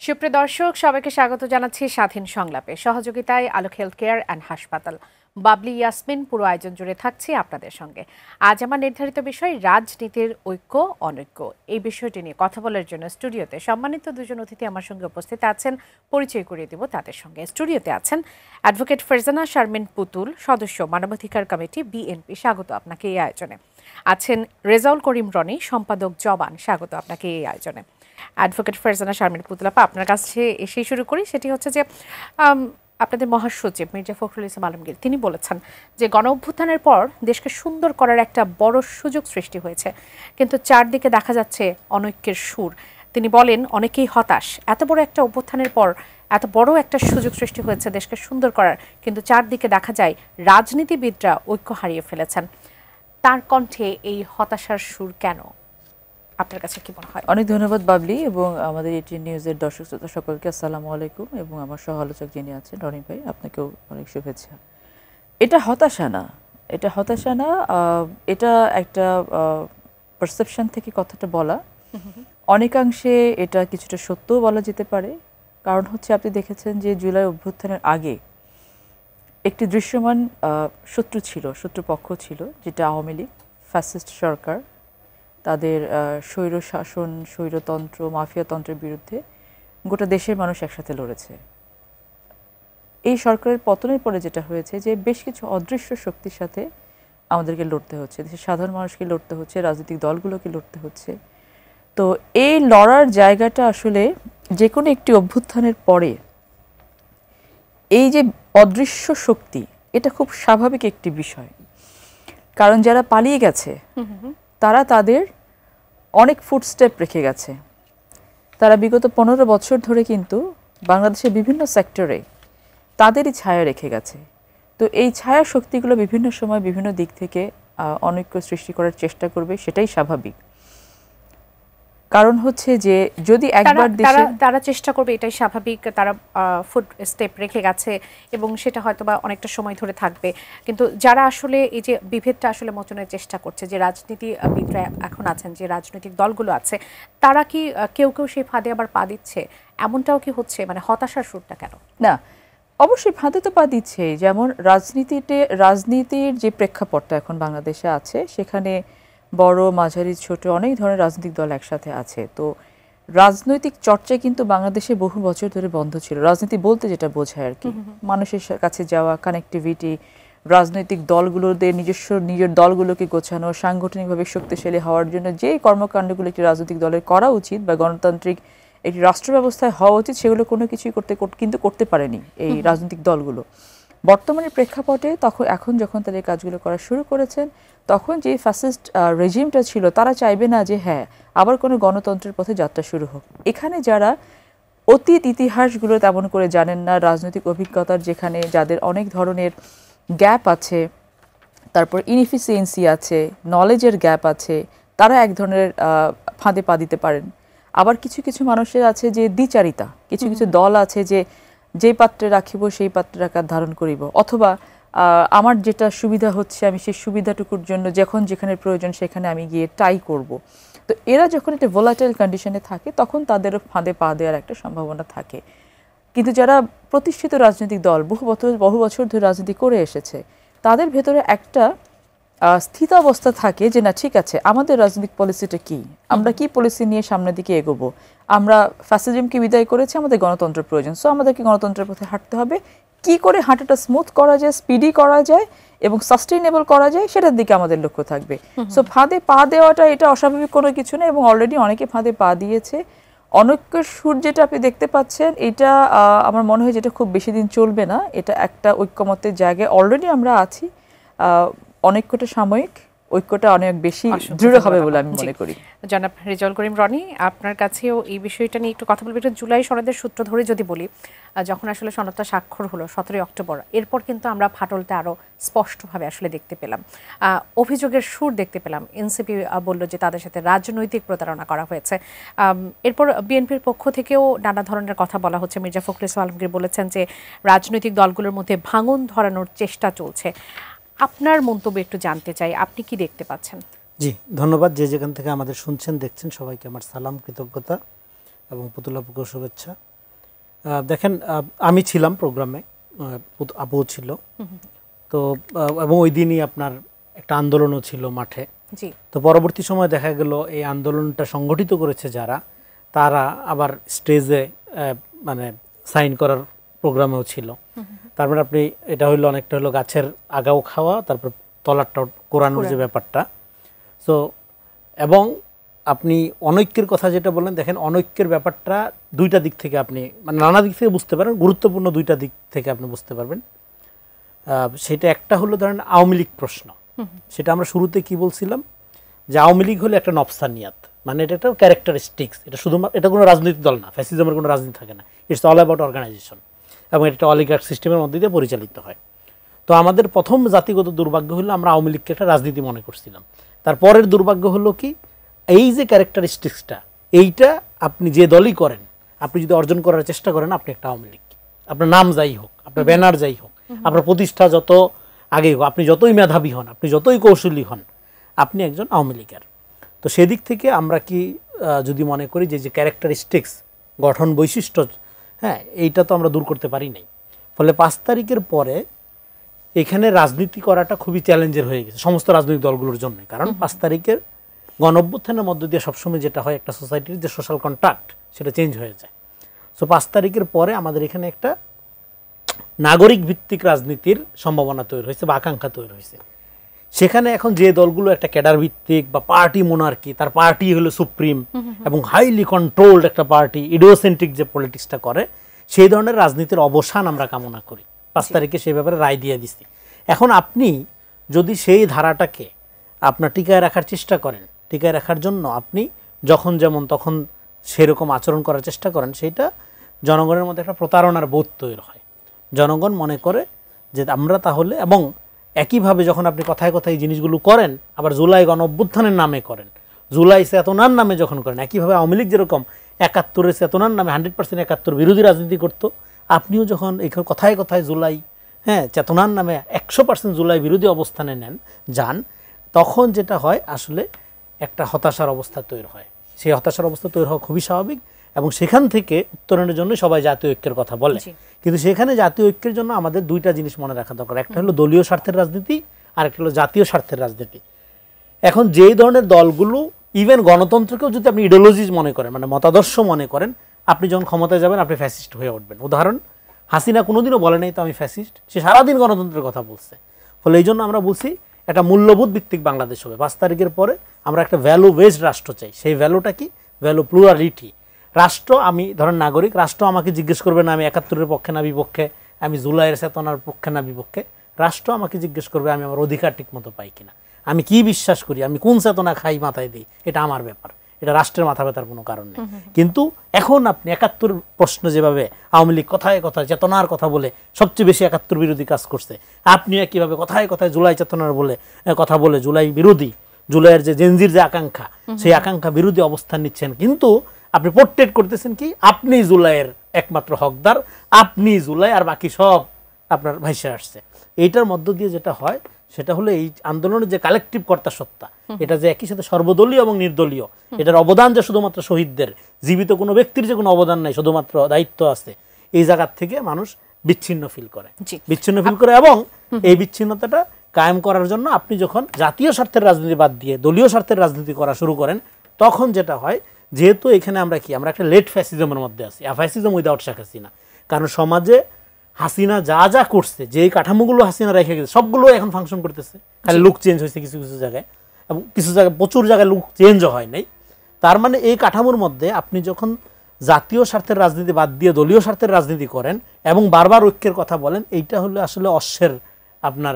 সুপ্রিয় দর্শক, সবাইকে স্বাগত জানাচ্ছি স্বাধীন সংলাপে। সহযোগিতায় আলোক হেলথ কেয়ার অ্যান্ড হাসপাতাল, বাবলি ইয়াসমিন। পুরো আয়োজন জুড়ে থাকছি আপনাদের সঙ্গে। আজ আমার নির্ধারিত বিষয় রাজনীতির ঐক্য অনৈক্য। এই বিষয়টি নিয়ে কথা বলার জন্য স্টুডিওতে সম্মানিত দুজন অতিথি আমার সঙ্গে উপস্থিত আছেন। পরিচয় করিয়ে দেব তাদের সঙ্গে। স্টুডিওতে আছেন অ্যাডভোকেট ফারজানা শারমিন পুতুল, সদস্য মানবাধিকার কমিটি, বিএনপি। স্বাগত আপনাকে এই আয়োজনে। আছেন রেজাউল করিম রনি, সম্পাদক জবান। স্বাগত আপনাকে এই আয়োজনে। অ্যাডভোকেট ফারজানা শারমিন পুতুল আপা, আপনার কাছে এসেই শুরু করি। সেটি হচ্ছে যে আপনাদের মহাসচিব মির্জা ফখরুল ইসলাম আলমগীর তিনি বলেছেন যে গণ অভ্যুত্থানের পর দেশকে সুন্দর করার একটা বড় সুযোগ সৃষ্টি হয়েছে, কিন্তু চারদিকে দেখা যাচ্ছে অনৈক্যের সুর। তিনি বলেন অনেকেই হতাশ, এত বড় একটা অভ্যুত্থানের পর এত বড় একটা সুযোগ সৃষ্টি হয়েছে দেশকে সুন্দর করার, কিন্তু চারদিকে দেখা যায় রাজনীতিবিদরা ঐক্য হারিয়ে ফেলেছেন। তার কণ্ঠে এই হতাশার সুর কেন? আপনার কাছে কি মনে হয়? অনেক ধন্যবাদ বাবলি এবং আমাদের এটি নিউজের দর্শক শ্রোতা সকলকে আসসালামু আলাইকুম, এবং আমার সহ আলোচক যিনি আছেন রনি ভাই, আপনাকেও অনেক শুভেচ্ছা। এটা হতাশা না, এটা একটা পারসেপশন থেকে কথাটা বলা। অনেকাংশে এটা কিছুটা সত্যও বলা যেতে পারে। কারণ হচ্ছে আপনি দেখেছেন যে জুলাই অভ্যুত্থানের আগে একটি দৃশ্যমান শত্রুপক্ষ ছিল, যেটা আওয়ামী লীগ, ফ্যাসিস্ট সরকার। তাদের স্বৈর শাসন, স্বৈরতন্ত্র, মাফিয়াতন্ত্রের বিরুদ্ধে গোটা দেশের মানুষ একসাথে লড়েছে। এই সরকারের পতনের পরে যেটা হয়েছে যে বেশ কিছু অদৃশ্য শক্তির সাথে আমাদেরকে লড়তে হচ্ছে, দেশের সাধারণ মানুষকে লড়তে হচ্ছে, রাজনৈতিক দলগুলোকে লড়তে হচ্ছে। তো এই লড়ার জায়গাটা আসলে যে কোনো একটি অভ্যুত্থানের পরে এই যে অদৃশ্য শক্তি, এটা খুব স্বাভাবিক একটি বিষয়। কারণ যারা পালিয়ে গেছে তারা তাদের অনেক ফুটস্টেপ রেখে গেছে। তারা বিগত 15 বছর ধরে কিন্তু বাংলাদেশের বিভিন্ন সেক্টরে তাদেরই ছায়া রেখে গেছে। তো এই ছায়া শক্তিগুলো বিভিন্ন সময় বিভিন্ন দিক থেকে অনৈক্য সৃষ্টি করার চেষ্টা করবে, সেটাই স্বাভাবিক। কারণ হচ্ছে যে যদি একবার তারা চেষ্টা করবে, এটাই স্বাভাবিক। তারা ফুট স্টেপ রেখে গেছে এবং সেটা হয়তো বা অনেকটা সময় ধরে থাকবে। কিন্তু যারা আসলে এই যে বিভেদটা আসলে মোচনের চেষ্টা করছে, যে রাজনীতিবিদরা এখন আছেন, যে রাজনৈতিক দলগুলো আছে, তারা কি কেউ সেই ফাঁদে আবার পা দিচ্ছে? এমনটাও কি হচ্ছে? মানে হতাশার সুরটা কেন? না, অবশ্যই ফাঁদে তো পা দিচ্ছে। যেমন রাজনীতির যে প্রেক্ষাপটটা এখন বাংলাদেশে আছে, সেখানে বড়, মাঝারি, ছোট অনেক ধরনের রাজনৈতিক দল একসাথে আছে। তো রাজনৈতিক চর্চা কিন্তু বাংলাদেশে বহু বছর ধরে বন্ধ ছিল। রাজনীতি বলতে যেটা বোঝায় আর কি, মানুষের কাছে যাওয়া, কানেক্টিভিটি, রাজনৈতিক দলগুলোদের নিজের দলগুলোকে গোছানো, সাংগঠনিকভাবে শক্তিশালী হওয়ার জন্য যে কর্মকাণ্ডগুলো একটি রাজনৈতিক দলের করা উচিত বা গণতান্ত্রিক একটি রাষ্ট্র ব্যবস্থায় হওয়া উচিত, সেগুলো কোনো কিছুই করতে পারেনি এই রাজনৈতিক দলগুলো। বর্তমানে প্রেক্ষাপটে এখন যখন তাদের কাজগুলো করা শুরু করেছেন, তখন যে ফ্যাসিস্ট রেজিমটা ছিল, তারা চাইবে না যে হ্যাঁ আবার কোনো গণতন্ত্রের পথে যাত্রা শুরু হোক। এখানে যারা অতীত ইতিহাসগুলো তেমন করে জানেন না, রাজনৈতিক অভিজ্ঞতার যাদের অনেক ধরনের গ্যাপ আছে, তারপর ইনএফিসিয়েন্সি আছে, নলেজের গ্যাপ আছে, তারা এক ধরনের ফাঁদে পা দিতে পারেন। আবার কিছু কিছু মানুষের আছে যে দ্বিচারিতা, কিছু কিছু দল আছে যে পাত্রে রাখিব সেই পাত্রে আকার ধারণ করিব, অথবা আমার যেটা সুবিধা হচ্ছে আমি সেই সুবিধাটুকুর জন্য যেখানে প্রয়োজন সেখানে আমি গিয়ে টাই করব। তো এরা যখন একটা ভোলাটাইল কন্ডিশনে থাকে, তখন তাদেরও ফাঁদে পা দেওয়ার একটা সম্ভাবনা থাকে। কিন্তু যারা প্রতিষ্ঠিত রাজনৈতিক দল, বহু বছর ধরে রাজনীতি করে এসেছে, তাদের ভেতরে একটা স্থিতাবস্থা থাকে যে না, ঠিক আছে, আমাদের রাজনৈতিক পলিসিটা কি, আমরা কি পলিসি নিয়ে সামনের দিকে এগোবো। আমরা ফ্যাসিজমকে বিদায় করেছি, আমাদের গণতন্ত্র প্রয়োজন, সো আমাদেরকে গণতন্ত্রের পথে হাঁটতে হবে। কি করে হাঁটাটা স্মুথ করা যায়, স্পিডি করা যায় এবং সাস্টেইনেবল করা যায়, সেটার দিকে আমাদের লক্ষ্য থাকবে। সো ফাঁদে পা দেওয়াটা এটা অস্বাভাবিক কোনো কিছু না, এবং অলরেডি অনেকে ফাঁদে পা দিয়েছে। অনৈক্যের সুর যেটা আপনি দেখতে পাচ্ছেন, এটা আমার মনে হয় যেটা খুব বেশি দিন চলবে না। এটা একটা ঐক্যমতের জায়গায় অলরেডি আমরা আছি। অনৈক্যটা সাময়িক, ঐক্যটা অনেক বেশি দৃঢ় হবে বলে আমি মনে করি। জনাব রেজাউল করিম রনি, আপনার কাছেও এই বিষয়টা নিয়ে একটু কথা বলবো। একটু জুলাই সনদের সূত্র ধরে যদি বলি, যখন আসলে সনদটা স্বাক্ষর হলো 17 অক্টোবর, এরপর কিন্তু আমরা ফাটলটা আরও স্পষ্টভাবে আসলে দেখতে পেলাম, অভিযোগের সুর দেখতে পেলাম। এনসিপি বলল যে তাদের সাথে রাজনৈতিক প্রতারণা করা হয়েছে। এরপর বিএনপির পক্ষ থেকেও নানা ধরনের কথা বলা হচ্ছে। মির্জা ফখরুল ইসলাম আলমগীর বলেছেন যে রাজনৈতিক দলগুলোর মধ্যে ভাঙন ধরানোর চেষ্টা চলছে। আপনার মন্তব্য একটু জানতে চাই, আপনি কি দেখতে পাচ্ছেন? জি, ধন্যবাদ। যেখান থেকে আমাদের শুনছেন দেখছেন সবাইকে আমার সালাম, কৃতজ্ঞতা এবং পুতুল আপুকে শুভেচ্ছা। দেখেন আমি ছিলাম প্রোগ্রামে, আপু ছিল তো, এবং ওই দিনই আপনার একটা আন্দোলনও ছিল মাঠে। জি। তো পরবর্তী সময় দেখা গেল এই আন্দোলনটা সংগঠিত করেছে যারা, তারা আবার স্টেজে মানে সাইন করার প্রোগ্রামেও ছিল। তারপরে আপনি এটা হইলো অনেকটা হলো গাছের আগাও খাওয়া, তারপর তলারটা কোরানোর যে ব্যাপারটা। সো এবং আপনি অনৈক্যের কথা যেটা বললেন, দেখেন অনৈক্যের ব্যাপারটা দুইটা দিক থেকে আপনি মানে নানা দিক থেকে বুঝতে পারেন, গুরুত্বপূর্ণ দুইটা দিক থেকে আপনি বুঝতে পারবেন। সেটা একটা হলো ধরেন আওয়ামী লীগ প্রশ্ন, সেটা আমরা শুরুতে কি বলছিলাম যে আওয়ামী লীগ হলো একটা নফসানিয়াত, মানে এটা একটা ক্যারেক্টারিস্টিক্স, এটা শুধুমাত্র এটা কোনো রাজনৈতিক দল না, ফ্যাসিজমের কোনো রাজনীতি থাকে না, ইটস অল অ্যাবাউট অর্গানাইজেশন, এবং এটা অলিগার্ক সিস্টেমের মধ্যে দিয়ে পরিচালিত হয়। তো আমাদের প্রথম জাতিগত দুর্ভাগ্য হলো আমরা আওয়ামী লীগকে একটা রাজনীতি মনে করছিলাম। তারপরের দুর্ভাগ্য হলো কি, এই যে ক্যারেক্টারিস্টিক্সটা, এইটা আপনি যে দলই করেন, আপনি যদি অর্জন করার চেষ্টা করেন, আপনি একটা আওয়ামী লীগ। আপনার নাম যাই হোক, আপনার ব্যানার যাই হোক, আপনার প্রতিষ্ঠা যত আগেই হোক, আপনি যতই মেধাবী হন, আপনি যতই কৌশলী হন, আপনি একজন আওয়ামী লীগের। তো সেদিক থেকে আমরা কি যদি মনে করি যে ক্যারেক্টারিস্টিক্স, গঠন বৈশিষ্ট্য, হ্যাঁ, এইটা তো আমরা দূর করতে পারি নাই। ফলে 5 তারিখের পরে এখানে রাজনীতি করাটা খুবই চ্যালেঞ্জের হয়ে গেছে সমস্ত রাজনৈতিক দলগুলোর জন্য। কারণ 5 তারিখের গণঅভ্যুত্থানের মধ্য দিয়ে সবসময় যেটা হয়, একটা সোসাইটির যে সোশ্যাল কন্ট্রাক্ট সেটা চেঞ্জ হয়ে যায়। সো 5 তারিখের পরে আমাদের এখানে একটা নাগরিক ভিত্তিক রাজনীতির সম্ভাবনা তৈরি হয়েছে বা আকাঙ্ক্ষা তৈরি হয়েছে। সেখানে এখন যে দলগুলো একটা ক্যাডার ভিত্তিক বা পার্টি মোনার্কি, তার পার্টি হলো সুপ্রিম এবং হাইলি কন্ট্রোলড একটা পার্টি, ইডিওসেন্ট্রিক যে পলিটিক্সটা করে, সেই ধরনের রাজনীতির অবসান আমরা কামনা করি। 5 তারিখে সেই ব্যাপারে রায় দিয়ে দিচ্ছি। এখন আপনি যদি সেই ধারাটাকে আপনার টিকায় রাখার চেষ্টা করেন, টিকায় রাখার জন্য আপনি যখন যেমন তখন সেরকম আচরণ করার চেষ্টা করেন, সেইটা জনগণের মধ্যে একটা প্রতারণার বোধ তৈরি হয়। জনগণ মনে করে যে আমরা তাহলে, এবং একইভাবে যখন আপনি কথায় কথায় এই জিনিসগুলো করেন, আবার জুলাই গণঅভ্যুত্থানের নামে করেন, জুলাই চেতনার নামে যখন করেন, একইভাবে আওয়ামী লীগ যেরকম 71-এর চেতনার নামে 100% 71 বিরোধী রাজনীতি করত, আপনিও যখন এই কথায় কথায় জুলাই, হ্যাঁ, চেতনার নামে 100% জুলাই বিরোধী অবস্থানে যান, তখন যেটা হয় আসলে একটা হতাশার অবস্থা তৈরি হয়। সেই হতাশার অবস্থা তৈরি হওয়া খুবই স্বাভাবিক, এবং সেখান থেকে উত্তরণের জন্য সবাই জাতীয় ঐক্যের কথা বলে। কিন্তু সেখানে জাতীয় ঐক্যের জন্য আমাদের দুইটা জিনিস মনে রাখা দরকার, একটা হলো দলীয় স্বার্থের রাজনীতি, আর একটা হলো জাতীয় স্বার্থের রাজনীতি। এখন যেই ধরনের দলগুলো ইভেন গণতন্ত্রকেও যদি আপনি ইডিওলজিজ মনে করেন, মানে মতাদর্শ মনে করেন, আপনি যখন ক্ষমতায় যাবেন আপনি ফ্যাসিস্ট হয়ে উঠবেন। উদাহরণ, হাসিনা কোনোদিনও বলে নাই তো আমি ফ্যাসিস্ট, সে সারাদিন গণতন্ত্রের কথা বলছে। ফলে এই জন্য আমরা বলছি একটা মূল্যবোধ ভিত্তিক বাংলাদেশ হবে। 5 তারিখের পরে আমরা একটা ভ্যালু বেসড রাষ্ট্র চাই। সেই ভ্যালুটা কি? Value plurality. রাষ্ট্র, আমি ধরেন নাগরিক, রাষ্ট্র আমাকে জিজ্ঞেস করবে না আমি 71-এর পক্ষে না বিপক্ষে, আমি জুলাইয়ের চেতনার পক্ষে না বিপক্ষে। রাষ্ট্র আমাকে জিজ্ঞেস করবে আমি আমার অধিকার ঠিক মতো পাই কিনা, আমি কি বিশ্বাস করি, আমি কোন চেতনা খাই মাথায় দিই, এটা আমার ব্যাপার, এটা রাষ্ট্রের মাথা ব্যথার কোনো কারণ নেই। কিন্তু এখন আপনি 71 প্রশ্ন যেভাবে আওয়ামী লীগ কথায় কথায় চেতনার কথা বলে সবচেয়ে বেশি 71 বিরোধী কাজ করছে, আপনি একইভাবে কথায় কথায় জুলাই চেতনার কথা বলে জুলাই বিরোধী, জুলাইয়ের যে জেনজির যে আকাঙ্ক্ষা, সেই আকাঙ্ক্ষা বিরোধী অবস্থান নিচ্ছেন। কিন্তু আপনি পোর্ট্রেট করতেছেন কি আপনি জুলাইয়ের একমাত্র হকদার, আপনি জুলাই, আর বাকি সব আপনার ভাইসে আসছে। এইটার মধ্য দিয়ে যেটা হয় সেটা হলো এই আন্দোলনের যে কালেকটিভ কর্তা সত্তা, এটা যে একই সাথে সর্বদলীয় এবং নির্দলীয়, এটার অবদান যে শুধুমাত্র শহীদদের, জীবিত কোনো ব্যক্তির যে কোনো অবদান নাই, শুধুমাত্র দায়িত্ব আছে, এই জায়গার থেকে মানুষ বিচ্ছিন্ন ফিল করে, এবং এই বিচ্ছিন্নতাটা কায়েম করার জন্য আপনি যখন জাতীয় স্বার্থের রাজনীতি বাদ দিয়ে দলীয় স্বার্থের রাজনীতি করা শুরু করেন, তখন যেটা হয়, যেহেতু এখানে আমরা একটা লেট ফ্যাসিজমের মধ্যে আছি, ফ্যাসিজম উইদাউট শেখ হাসিনা। কারণ সমাজে হাসিনা যা যা করছে, যে কাঠামোগুলো হাসিনা রেখে গেছে, সবগুলো এখন ফাংশন করতেছে, খালি লুক চেঞ্জ হয়েছে কিছু কিছু জায়গায়, এবং কিছু জায়গায় প্রচুর জায়গায় লুক চেঞ্জও হয় নাই। তার মানে এই কাঠামোর মধ্যে আপনি যখন জাতীয় স্বার্থের রাজনীতি বাদ দিয়ে দলীয় স্বার্থের রাজনীতি করেন এবং বারবার ঐক্যের কথা বলেন, এইটা হলো আসলে অশ্বের আপনার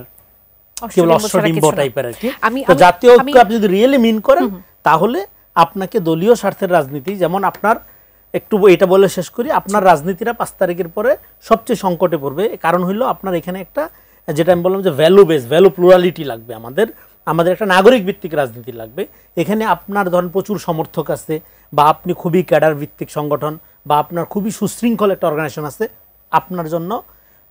অশ্বডিম্ব টাইপের আর কি। তো জাতীয় ঐক্য আপনি যদি রিয়েলি মিন করেন, তাহলে আপনাকে দলীয় স্বার্থের রাজনীতি, যেমন আপনার একটু এটা বলে শেষ করি, আপনার রাজনীতিরা 5 তারিখের পরে সবচেয়ে সংকটে পড়বে। কারণ হলো আপনার এখানে একটা, যেটা আমি বললাম যে ভ্যালু বেস, ভ্যালু প্লুরালিটি লাগবে, আমাদের একটা নাগরিক ভিত্তিক রাজনীতি লাগবে। এখানে আপনার ধরেন প্রচুর সমর্থক আছে, বা আপনি খুবই ক্যাডার ভিত্তিক সংগঠন, বা আপনার খুবই সুশৃঙ্খল একটা অর্গানাইজেশন আছে। আপনার জন্য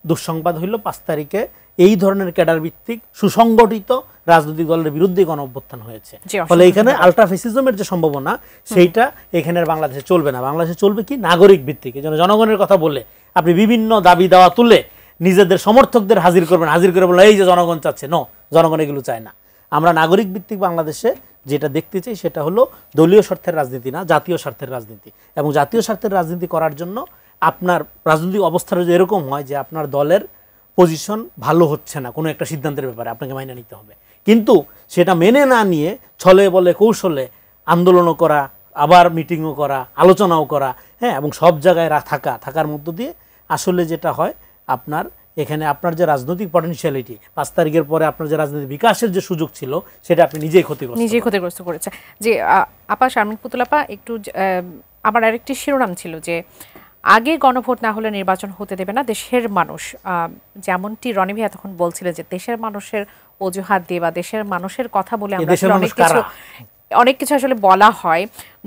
দুঃসংবাদ হইল 5 তারিখে এই ধরনের ক্যাডার ভিত্তিক সুসংগঠিত রাজনৈতিক দলের বিরুদ্ধে গণ অভ্যুত্থান হয়েছে। ফলে এখানে আলট্রা ফ্যাসিজমের যে সম্ভাবনা সেইটা এখানে বাংলাদেশে চলবে না। বাংলাদেশে চলবে কি নাগরিক ভিত্তিক। এই জন্য জনগণের কথা বলে আপনি বিভিন্ন দাবি দাওয়া তুলে নিজেদের সমর্থকদের হাজির করবেন, হাজির করে বলে এই যে জনগণ চাচ্ছে, নো, জনগণ এগুলো চায় না। আমরা নাগরিক ভিত্তিক বাংলাদেশে যেটা দেখতে চাই সেটা হলো দলীয় স্বার্থের রাজনীতি না, জাতীয় স্বার্থের রাজনীতি। এবং জাতীয় স্বার্থের রাজনীতি করার জন্য আপনার রাজনৈতিক অবস্থাটা যদি এরকম হয় যে আপনার দলের পজিশন ভালো হচ্ছে না কোনো একটা সিদ্ধান্তের ব্যাপারে, আপনাকে মাইনে নিতে হবে। কিন্তু সেটা মেনে না নিয়ে ছলে বলে কৌশলে আন্দোলনও করা, আবার মিটিংও করা, আলোচনাও করা, হ্যাঁ, এবং সব জায়গায় থাকার মধ্য দিয়ে আসলে যেটা হয় আপনার এখানে আপনার যে রাজনৈতিক পটেনশিয়ালিটি 5 তারিখের পরে আপনার যে রাজনৈতিক বিকাশের যে সুযোগ ছিল সেটা আপনি নিজেই ক্ষতিগ্রস্ত করেছে। যে আপা শারমিন পুতুল আপা, একটু আমার আরেকটি শিরোনাম ছিল যে আগে গণভোট না হলে নির্বাচন হতে দেবে না দেশের মানুষ। যেমনটি রনি ভাই এতক্ষণ বলছিলেন যে দেশের মানুষের অজুহাত দিয়ে বা দেশের মানুষের কথা বলে আমরা অনেক কিছু আসলে বলা হয়।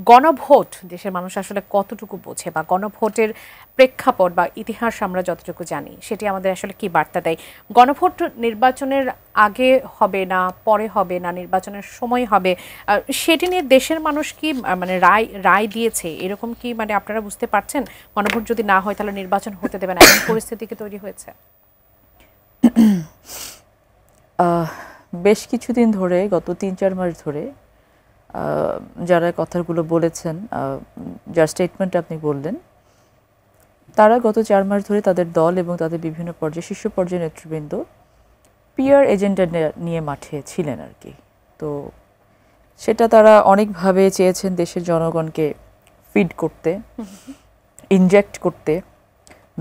গণভোট দেশের মানুষ আসলে কতটুকু বোঝে, বা গণভোটের প্রেক্ষাপট বা ইতিহাস আমরা যতটুকু জানি সেটি আমাদের আসলে কি বার্তা দেয়? গণভোট নির্বাচনের আগে হবে না, পরে হবে না, নির্বাচনের সময় হবে, সেটি নিয়ে দেশের মানুষ কি মানে রায় দিয়েছে এরকম কি মানে আপনারা বুঝতে পারছেন? গণভোট যদি না হয় তাহলে নির্বাচন হতে দেবে না, এমন পরিস্থিতি কি তৈরি হয়েছে? বেশ কিছুদিন ধরে, গত 3-4 মাস ধরে যারা কথাগুলো বলেছেন, যার স্টেটমেন্ট আপনি বললেন, তারা গত 4 মাস ধরে তাদের দল এবং তাদের বিভিন্ন পর্যায়ে শীর্ষ পর্যায়ের নেতৃবৃন্দ পিআর এজেন্ডা নিয়ে মাঠে ছিলেন আর কি। তো সেটা তারা অনেকভাবে চেয়েছেন দেশের জনগণকে ফিড করতে, ইনজেক্ট করতে,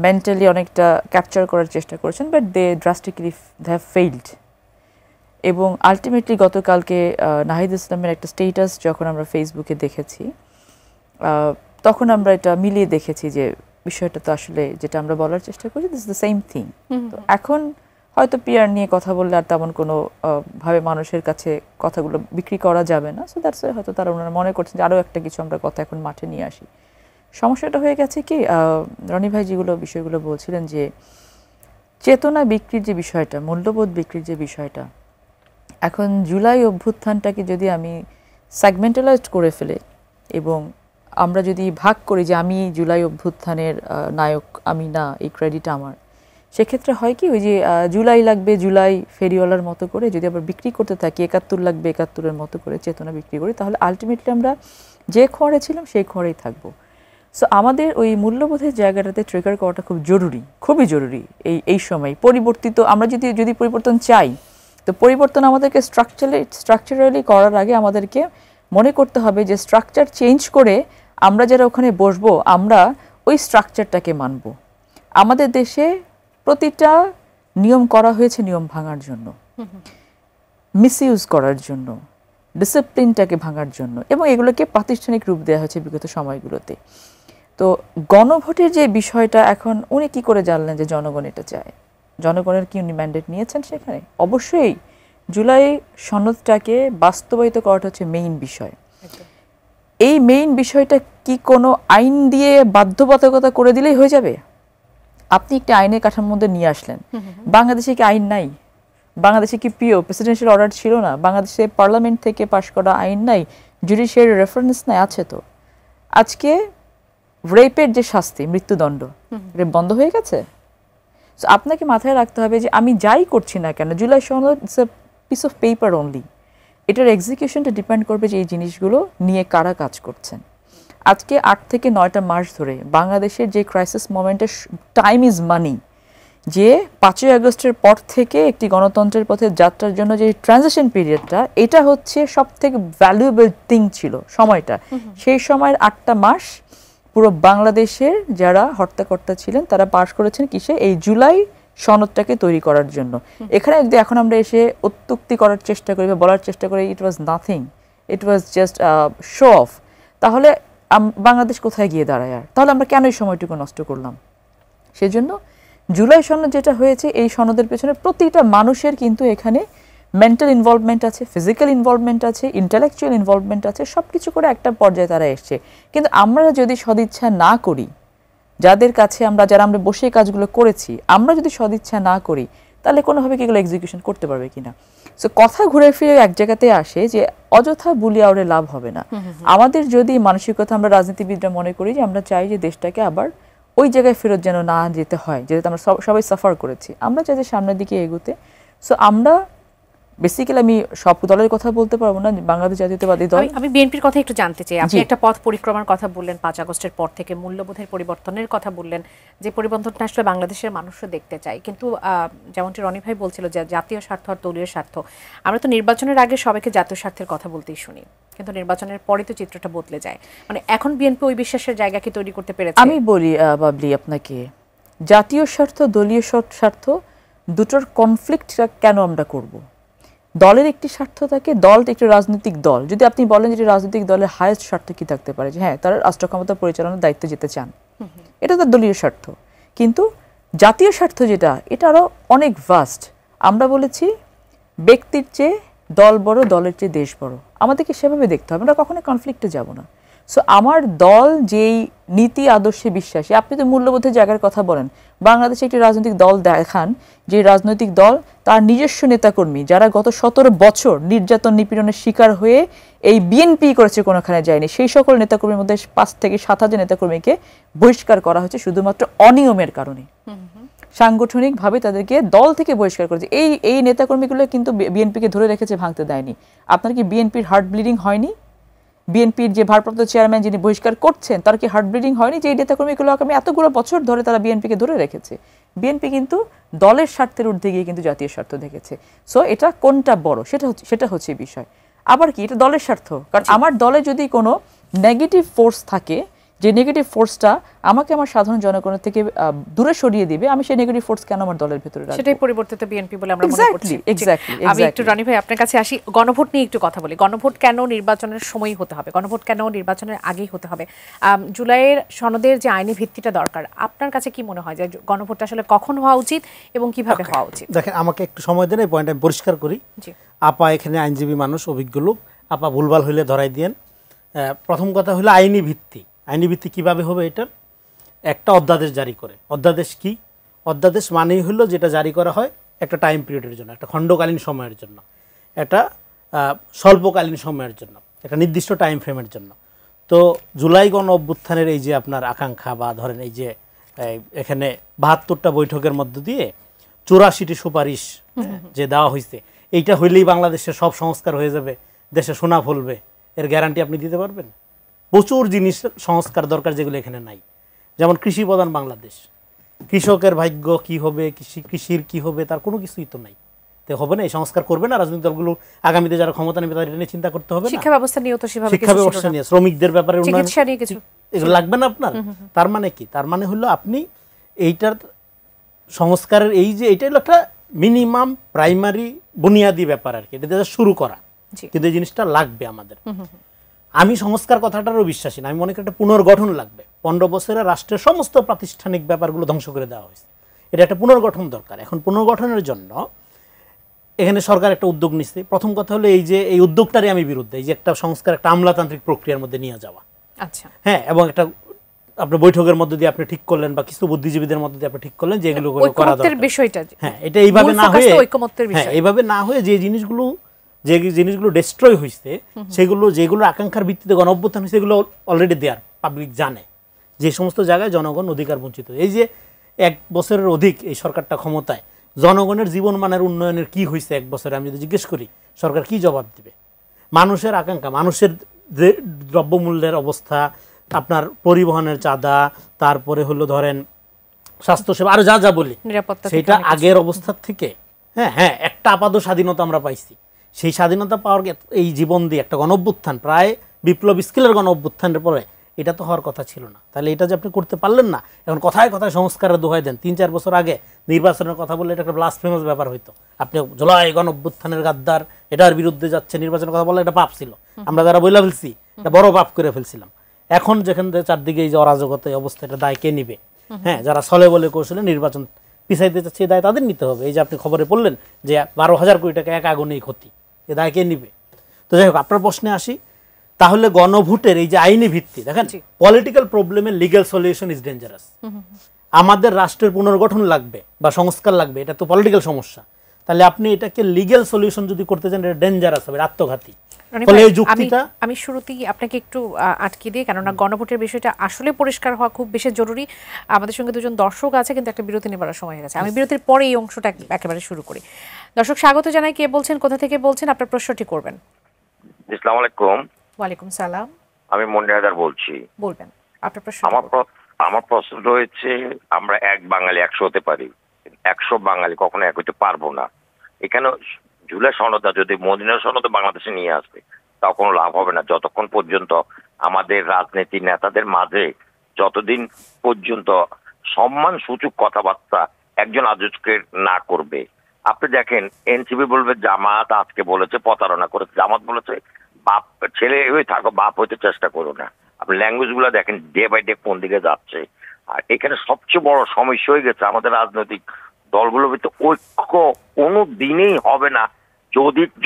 মেন্টালি অনেকটা ক্যাপচার করার চেষ্টা করেছেন, বাট দে ড্রাস্টিকলি হ্যাভ ফেইলড। এবং আলটিমেটলি গতকালকে নাহিদ ইসলামের একটা স্টেটাস যখন আমরা ফেসবুকে দেখেছি, তখন আমরা এটা মিলিয়ে দেখেছি যে বিষয়টা তো আসলে যেটা আমরা বলার চেষ্টা করি, this is the same thing. তো এখন হয়তো পিআর নিয়ে কথা বললে আর তেমন কোনো ভাবে মানুষের কাছে কথাগুলো বিক্রি করা যাবে না, সো দ্যাটস হয়তো তারা ওনারা মনে করছেন যে আরও একটা কিছু আমরা কথা এখন মাঠে নিয়ে আসি। সমস্যাটা হয়ে গেছে কি, রনি ভাই যেগুলো বিষয়গুলো বলছিলেন যে চেতনা বিক্রির যে বিষয়টা, মূল্যবোধ বিক্রির যে বিষয়টা, এখন জুলাই অভ্যুত্থানটাকে যদি আমি সেগমেন্টালাইজড করে ফেলে এবং আমরা যদি ভাগ করি যে আমি জুলাই অভ্যুত্থানের নায়ক, আমি না, এই ক্রেডিট আমার, সেক্ষেত্রে হয় কি, ওই যে জুলাই লাগবে জুলাই ফেরিওয়ালার মতো করে যদি আবার বিক্রি করতে থাকি, 71 লাগবে 71-এর মতো করে চেতনা বিক্রি করি, তাহলে আলটিমেটলি আমরা যে খোয়ারে ছিলাম সেই খোয়ারেই থাকবো। সো আমাদের ওই মূল্যবোধের জায়গাটাতে ট্রিগার করাটা খুব জরুরি, খুবই জরুরি এই সময়। পরিবর্তিত আমরা যদি পরিবর্তন চাই, তো পরিবর্তন আমাদেরকে স্ট্রাকচারালি করার আগে আমাদেরকে মনে করতে হবে যে স্ট্রাকচার চেঞ্জ করে আমরা যারা ওখানে বসবো আমরা ওই স্ট্রাকচারটাকে মানব। আমাদের দেশে প্রতিটা নিয়ম করা হয়েছে নিয়ম ভাঙার জন্য, মিসইউজ করার জন্য, ডিসিপ্লিনটাকে ভাঙার জন্য, এবং এগুলোকে প্রাতিষ্ঠানিক রূপ দেওয়া হয়েছে বিগত সময়গুলোতে। তো গণভোটের যে বিষয়টা, এখন উনি কি করে জানলেন যে জনগণ এটা চায়? জনগণের কি উনি ম্যান্ডেট নিয়েছেন সেখানে? অবশ্যই জুলাই সনদটাকে বাস্তবায়িত করাটা হচ্ছে মেইন বিষয়। এই মেইন বিষয়টা কি কোনো আইন দিয়ে বাধ্যবাধকতা করে দিলেই হয়ে যাবে? আপনি একটা আইনের কাঠামোর মধ্যে নিয়ে আসলেন, বাংলাদেশে কি আইন নাই? বাংলাদেশে কি প্রেসিডেন্সিয়াল অর্ডার ছিল না? বাংলাদেশে পার্লামেন্ট থেকে পাশ করা আইন নাই? জুডিশিয়ারি রেফারেন্স নাই? আছে তো। আজকে রেপের যে শাস্তি, মৃত্যুদণ্ড, এটা বন্ধ হয়ে গেছে। সো আপনাকে মাথায় রাখতে হবে যে আমি যাই করছি না কেন, জুলাই সনদ it's a piece of paper only. এটার এক্সিকিউশনটা ডিপেন্ড করবে যে এই জিনিসগুলো নিয়ে কারা কাজ করছেন। আজকে 8 থেকে 9টা মাস ধরে বাংলাদেশের যে ক্রাইসিস মোমেন্টে টাইম ইজ মানি, যে 5ই আগস্টের পর থেকে একটি গণতন্ত্রের পথে যাত্রার জন্য যে ট্রানজিশন পিরিয়ডটা, এটা হচ্ছে সব থেকে ভ্যালুয়েবল থিং ছিল সময়টা। সেই সময়ের 8টা মাস পুরো বাংলাদেশের যারা হর্তাকর্তা ছিলেন তারা পাশ করেছেন কিসে? এই জুলাই সনদটাকে তৈরি করার জন্য। এখানে যদি এখন আমরা এসে অত্যুক্তি করার চেষ্টা করি বা বলার চেষ্টা করি it was nothing, it was just show off, তাহলে বাংলাদেশ কোথায় গিয়ে দাঁড়ায়? আর তাহলে আমরা কেন এই সময়টুকু নষ্ট করলাম? সেজন্য জুলাই সনদ যেটা হয়েছে, এই সনদের পেছনে প্রতিটা মানুষের কিন্তু এখানে মেন্টাল ইনভলভমেন্ট আছে, ফিজিক্যাল ইনভলভমেন্ট আছে, ইন্টেলেকচুয়াল ইনভলভমেন্ট আছে, সব কিছু করে একটা পর্যায়ে তারা এসছে। কিন্তু আমরা যদি সদিচ্ছা না করি, যারা আমরা বসে কাজগুলো করেছি, আমরা যদি সদিচ্ছা না করি, তাহলে কোনোভাবে কি এগুলো এক্সিকিউশন করতে পারবে কিনা। সো কথা ঘুরে ফিরে এক জায়গাতে আসে যে অযথা বুলি আউড়ে লাভ হবে না। আমাদের যদি মানসিকতা, আমরা রাজনীতিবিদরা মনে করি যে আমরা চাই যে দেশটাকে আবার ওই জায়গায় ফেরত যেন না যেতে হয়, যেটাতে আমরা সবাই সাফার করেছি, আমরা চাই যে সামনের দিকে এগোতে। সো আমরা বেসিক্যালি, আমি সব দলের কথা বলতে পারবো না, বাংলাদেশ জাতীয়তাবাদী দল। আমি বিএনপির কথা একটু জানতে চাই। আপনি একটা পথ পরিক্রমার কথা বললেন 5 আগস্টের পর থেকে, মূল্যবোধের পরিবর্তনের কথা বললেন, যে পরিবর্তনটা আসলে বাংলাদেশের মানুষও দেখতে চায়। কিন্তু যেমনটি রনি ভাই বলছিল যে জাতীয় স্বার্থ আর দলীয় স্বার্থ, আমরা তো নির্বাচনের আগে সবাইকে জাতীয় স্বার্থের কথা বলতেই শুনি, কিন্তু নির্বাচনের পরে তো চিত্রটা বদলে যায়। মানে এখন বিএনপি ওই বিশ্বাসের জায়গা কি তৈরি করতে পেরেছে? আমি বলি বাবলি আপনাকে, জাতীয় স্বার্থ দলীয় স্বার্থ দুটোর কনফ্লিক্টটা কেন আমরা করব? দলের একটি স্বার্থ থাকে, দল একটি রাজনৈতিক দল, যদি আপনি বলেন যে রাজনৈতিক দলের হায়েস্ট স্বার্থ কি থাকতে পারে, যে হ্যাঁ তারা রাষ্ট্র ক্ষমতা পরিচালনার দায়িত্ব যেতে চান, এটা তার দলীয় স্বার্থ। কিন্তু জাতীয় স্বার্থ যেটা, এটা আরো অনেক ভাস্ট। আমরা বলেছি ব্যক্তির চেয়ে দল বড়, দলের চেয়ে দেশ বড়, আমাদেরকে সেভাবে দেখতে হবে, আমরা কখনো কনফ্লিক্টে যাব না। সো আমার দল যেই নীতি আদর্শে বিশ্বাসী, আপনি তো মূল্যবোধের জায়গার কথা বলেন, বাংলাদেশে একটি রাজনৈতিক দল দেখান যে রাজনৈতিক দল তার নিজস্ব নেতাকর্মী যারা গত 17 বছর নির্যাতন নিপীড়নের শিকার হয়ে এই বিএনপি করেছে, কোনোখানে যায়নি, সেই সকল নেতাকর্মীর মধ্যে 5 থেকে 7,000 নেতাকর্মীকে বহিষ্কার করা হয়েছে শুধুমাত্র অনিয়মের কারণে। সাংগঠনিকভাবে তাদেরকে দল থেকে বহিষ্কার করেছে। এই নেতাকর্মীগুলো কিন্তু বিএনপিকে ধরে রেখেছে, ভাঙতে দেয়নি। আপনার কি বিএনপির হার্ট ব্লিডিং হয়নি? বিএনপির যে ভারপ্রাপ্ত চেয়ারম্যান যিনি বহিষ্কার করছেন, তার কি হার্ট ব্লিডিং হয়নি যে এই নেতাকর্মীগুলো আগামী এতগুলো বছর ধরে তারা বিএনপিকে ধরে রেখেছে? বিএনপি কিন্তু দলের স্বার্থের ঊর্ধ্বে গিয়ে কিন্তু জাতীয় স্বার্থ দেখেছে। সো এটা কোনটা বড় সেটা হচ্ছে বিষয়। আবার কি এটা দলের স্বার্থ? কারণ আমার দলে যদি কোনো নেগেটিভ ফোর্স থাকে, যে নেগেটিভ ফোর্সটা আমাকে আমার সাধারণ জনগণের থেকে দূরে সরিয়ে দিবে, আমি সেই নেগেটিভ ফোর্স কেন আমার দলের ভিতরে রাখবো? সেটাই পরিবর্তিত বিএনপি বলে আমরা মনে করছি। আমি একটু রনি ভাই আপনার কাছে আসি, গণভোট নিয়ে একটু কথা বলি। গণভোট কেন নির্বাচনের সময়ই হতে হবে? গণভোট কেন নির্বাচনের আগেই হতে হবে? জুলাইয়ের সনদের যে আইনি ভিত্তিটা দরকার, আপনার কাছে কি মনে হয় যে গণভোটটা আসলে কখন হওয়া উচিত এবং কিভাবে হওয়া উচিত? দেখেন, আমাকে একটু সময় দেন, এই পয়েন্ট আমি পরিষ্কার করি। আপা এখানে আইনজীবী মানুষ, অভিজ্ঞ লোক, আপা ভুলভাল হইলে ধরাই দিয়েন। প্রথম কথা হলো আইনি ভিত্তি। আইনি ভিত্তি কীভাবে হবে? এটার একটা অধ্যাদেশ জারি করে। অধ্যাদেশ কি? অধ্যাদেশ মানেই হলো যেটা জারি করা হয় একটা টাইম পিরিয়ডের জন্য, একটা খণ্ডকালীন সময়ের জন্য, একটা স্বল্পকালীন সময়ের জন্য, একটা নির্দিষ্ট টাইম ফ্রেমের জন্য। তো জুলাই গণ অভ্যুত্থানের এই যে আপনার আকাঙ্ক্ষা, বা ধরেন এই যে এখানে 72টা বৈঠকের মধ্য দিয়ে 84টি সুপারিশ যে দেওয়া হয়েছে, এইটা হইলেই বাংলাদেশের সব সংস্কার হয়ে যাবে, দেশে সোনা ফলবে, এর গ্যারান্টি আপনি দিতে পারবেন? প্রচুর জিনিস সংস্কার দরকার যেগুলো এখানে নাই। যেমন কৃষি প্রধান বাংলাদেশ, কৃষকের ভাগ্য কি হবে, কৃষির কি হবে, তার কোনো কিছুই তো নাই। তো হবে না, এই সংস্কার করবে না রাজনৈতিক দলগুলো, আগামীতে যারা ক্ষমতা নেবে তাদের নিয়ে চিন্তা করতে হবে না? শিক্ষা ব্যবস্থা নিয়েও তো সেভাবে, শিক্ষা ব্যবস্থা নিয়ে, শ্রমিকদের ব্যাপারে উন্নয়ন, কিছু এগুলো লাগবে না আপনার? তার মানে কি? তার মানে হলো আপনি এইটার সংস্কারের এই যে এটা হলো একটা মিনিমাম প্রাইমারি বুনিয়াদি ব্যাপার আর কি, এটা শুরু করা, কিন্তু এই জিনিসটা লাগবে আমাদের। আমি সংস্কার কথাটারও বিশ্বাসী না, আমি মনে করি একটা পুনর্গঠন লাগবে। 15 বছরে রাষ্ট্রের সমস্ত প্রাতিষ্ঠানিক ব্যাপারগুলো ধ্বংস করে দেওয়া হয়েছে, এটা একটা পুনর্গঠন দরকার। এখন পুনর্গঠনের জন্য এখানে সরকার একটা উদ্যোগ নিচ্ছে। প্রথম কথা হলো এই যে এই উদ্যোগটারই আমি বিরুদ্ধে, এই যে একটা সংস্কার একটা আমলাতান্ত্রিক প্রক্রিয়ার মধ্যে নিয়ে যাওয়া। আচ্ছা, হ্যাঁ, এবং একটা আপনি বৈঠকের মধ্যে দিয়ে আপনি ঠিক করলেন, বা কিছু বুদ্ধিজীবীদের মধ্যে দিয়ে আপনি ঠিক করলেন যে এগুলো করা দরকার বিষয়টা। হ্যাঁ, এটা এইভাবে না হয়ে, হ্যাঁ এইভাবে না হয়ে যে জিনিসগুলো ডেস্ট্রয় হয়েছে, সেগুলো যেগুলো আকাঙ্ক্ষার ভিত্তিতে গণ অভ্যুত্থান হয়েছে, সেগুলো অলরেডি দেয়ার, পাবলিক জানে যে সমস্ত জায়গায় জনগণ অধিকার বঞ্চিত। এই যে 1 বছরের অধিক এই সরকারটা ক্ষমতায়, জনগণের জীবনমানের উন্নয়নের কি হয়েছে 1 বছরে আমি যদি জিজ্ঞেস করি, সরকার কি জবাব দিবে? মানুষের আকাঙ্ক্ষা, মানুষের দ্রব্যমূল্যের অবস্থা, আপনার পরিবহনের চাঁদা, তারপরে হলো ধরেন স্বাস্থ্যসেবা, আরো যা যা বলি, সেটা আগের অবস্থার থেকে হ্যাঁ একটা আপাত স্বাধীনতা আমরা পাইছি। সেই স্বাধীনতা পাওয়ার এই জীবন দিয়ে একটা গণ অভ্যুত্থান, প্রায় বিপ্লব স্কেলের গণ অভ্যুত্থানের পরে, এটা তো হওয়ার কথা ছিল না। তাহলে এটা যে আপনি করতে পারলেন না, এখন কথায় কথায় সংস্কারের দোহাই দেন। 3-4 বছর আগে নির্বাচনের কথা বললে এটা একটা ব্লাসফেমাস ব্যাপার হইতো। আপনি জুলাই গণ অভ্যুত্থানের গাদ্দার, এটার বিরুদ্ধে যাচ্ছে, নির্বাচনের কথা বললে এটা পাপ ছিল। আমরা যারা বইলা ফেলছি, এটা বড় পাপ করে ফেলছিলাম। এখন যেখান থেকে চারদিকে এই যে অরাজকতা, এই অবস্থা, এটা দায় কে নিবে? হ্যাঁ, যারা ছলে বলে কৌশলে নির্বাচন পিছাইতে চাচ্ছে, দায় তাদের নিতে হবে। এই যে আপনি খবরে পড়লেন যে 12,000 কোটি টাকা এক আগুনেই ক্ষতি, এ দায় কে নিবে? তো যাই হোক, আপনার প্রশ্নে আসি। তাহলে গণভোটের এই যে আইনি ভিত্তি, দেখেন পলিটিক্যাল প্রবলেমের লিগ্যাল সলিউশন ইজ ডেঞ্জারাস। আমাদের রাষ্ট্রের পুনর্গঠন লাগবে বা সংস্কার লাগবে, এটা তো পলিটিক্যাল সমস্যা, তাহলে আপনি এটাকে লিগ্যাল সলিউশন যদি করতে চান এটা ডেঞ্জারাস হবে, আত্মঘাতী। ফলে এই যুক্তিটা আমি শুরুতেই আপনাকে একটু আটকে দিই, কেননা গণভোটের বিষয়টা আসলে পরিষ্কার হওয়া খুব বেশি জরুরি। আমাদের সঙ্গে দুজন দর্শক আছে, কিন্তু একটা বিরতি নেবার সময় হয়ে গেছে। আমি বিরতির পরে এই অংশটা একেবারে শুরু করি। দর্শক স্বাগত জানাই, কে বলছেন, কোথা থেকে বলছেন, আপনার প্রশ্নটি করবেন। আসসালামু আলাইকুম। ওয়ালাইকুম সালাম। আমি মন্ডি হায়দার বলছি। বলবেন আপনার প্রশ্ন। আমার প্রশ্ন রয়েছে, আমরা এক বাঙালি 100 হতে পারি, 100 বাঙালি কখনো এক হইতে পারবো না। এখানে জুলাই সনদটা যদি মদিনা সনদ বাংলাদেশে নিয়ে আসবে তাও কোনো লাভ হবে না, যতক্ষণ পর্যন্ত আমাদের রাজনীতি নেতাদের মাঝে যতদিন পর্যন্ত সম্মান সূচক কথাবার্তা একজন আরেকজনকে না করবে। আপনি দেখেন, এনসিপি বলবে জামাত আজকে বলেছে প্রতারণা করেছে, জামাত বলেছে বাপ ছেলে হয়ে থাকো, বাপ হইতে চেষ্টা করো না। আপনি ল্যাঙ্গুয়েজ গুলো দেখেন ডে বাই ডে কোন দিকে যাচ্ছে। আর এখানে সবচেয়ে বড় সমস্যা হয়ে গেছে, আমাদের রাজনৈতিক দলগুলোর ভিতরে ঐক্য কোনো দিনেই হবে না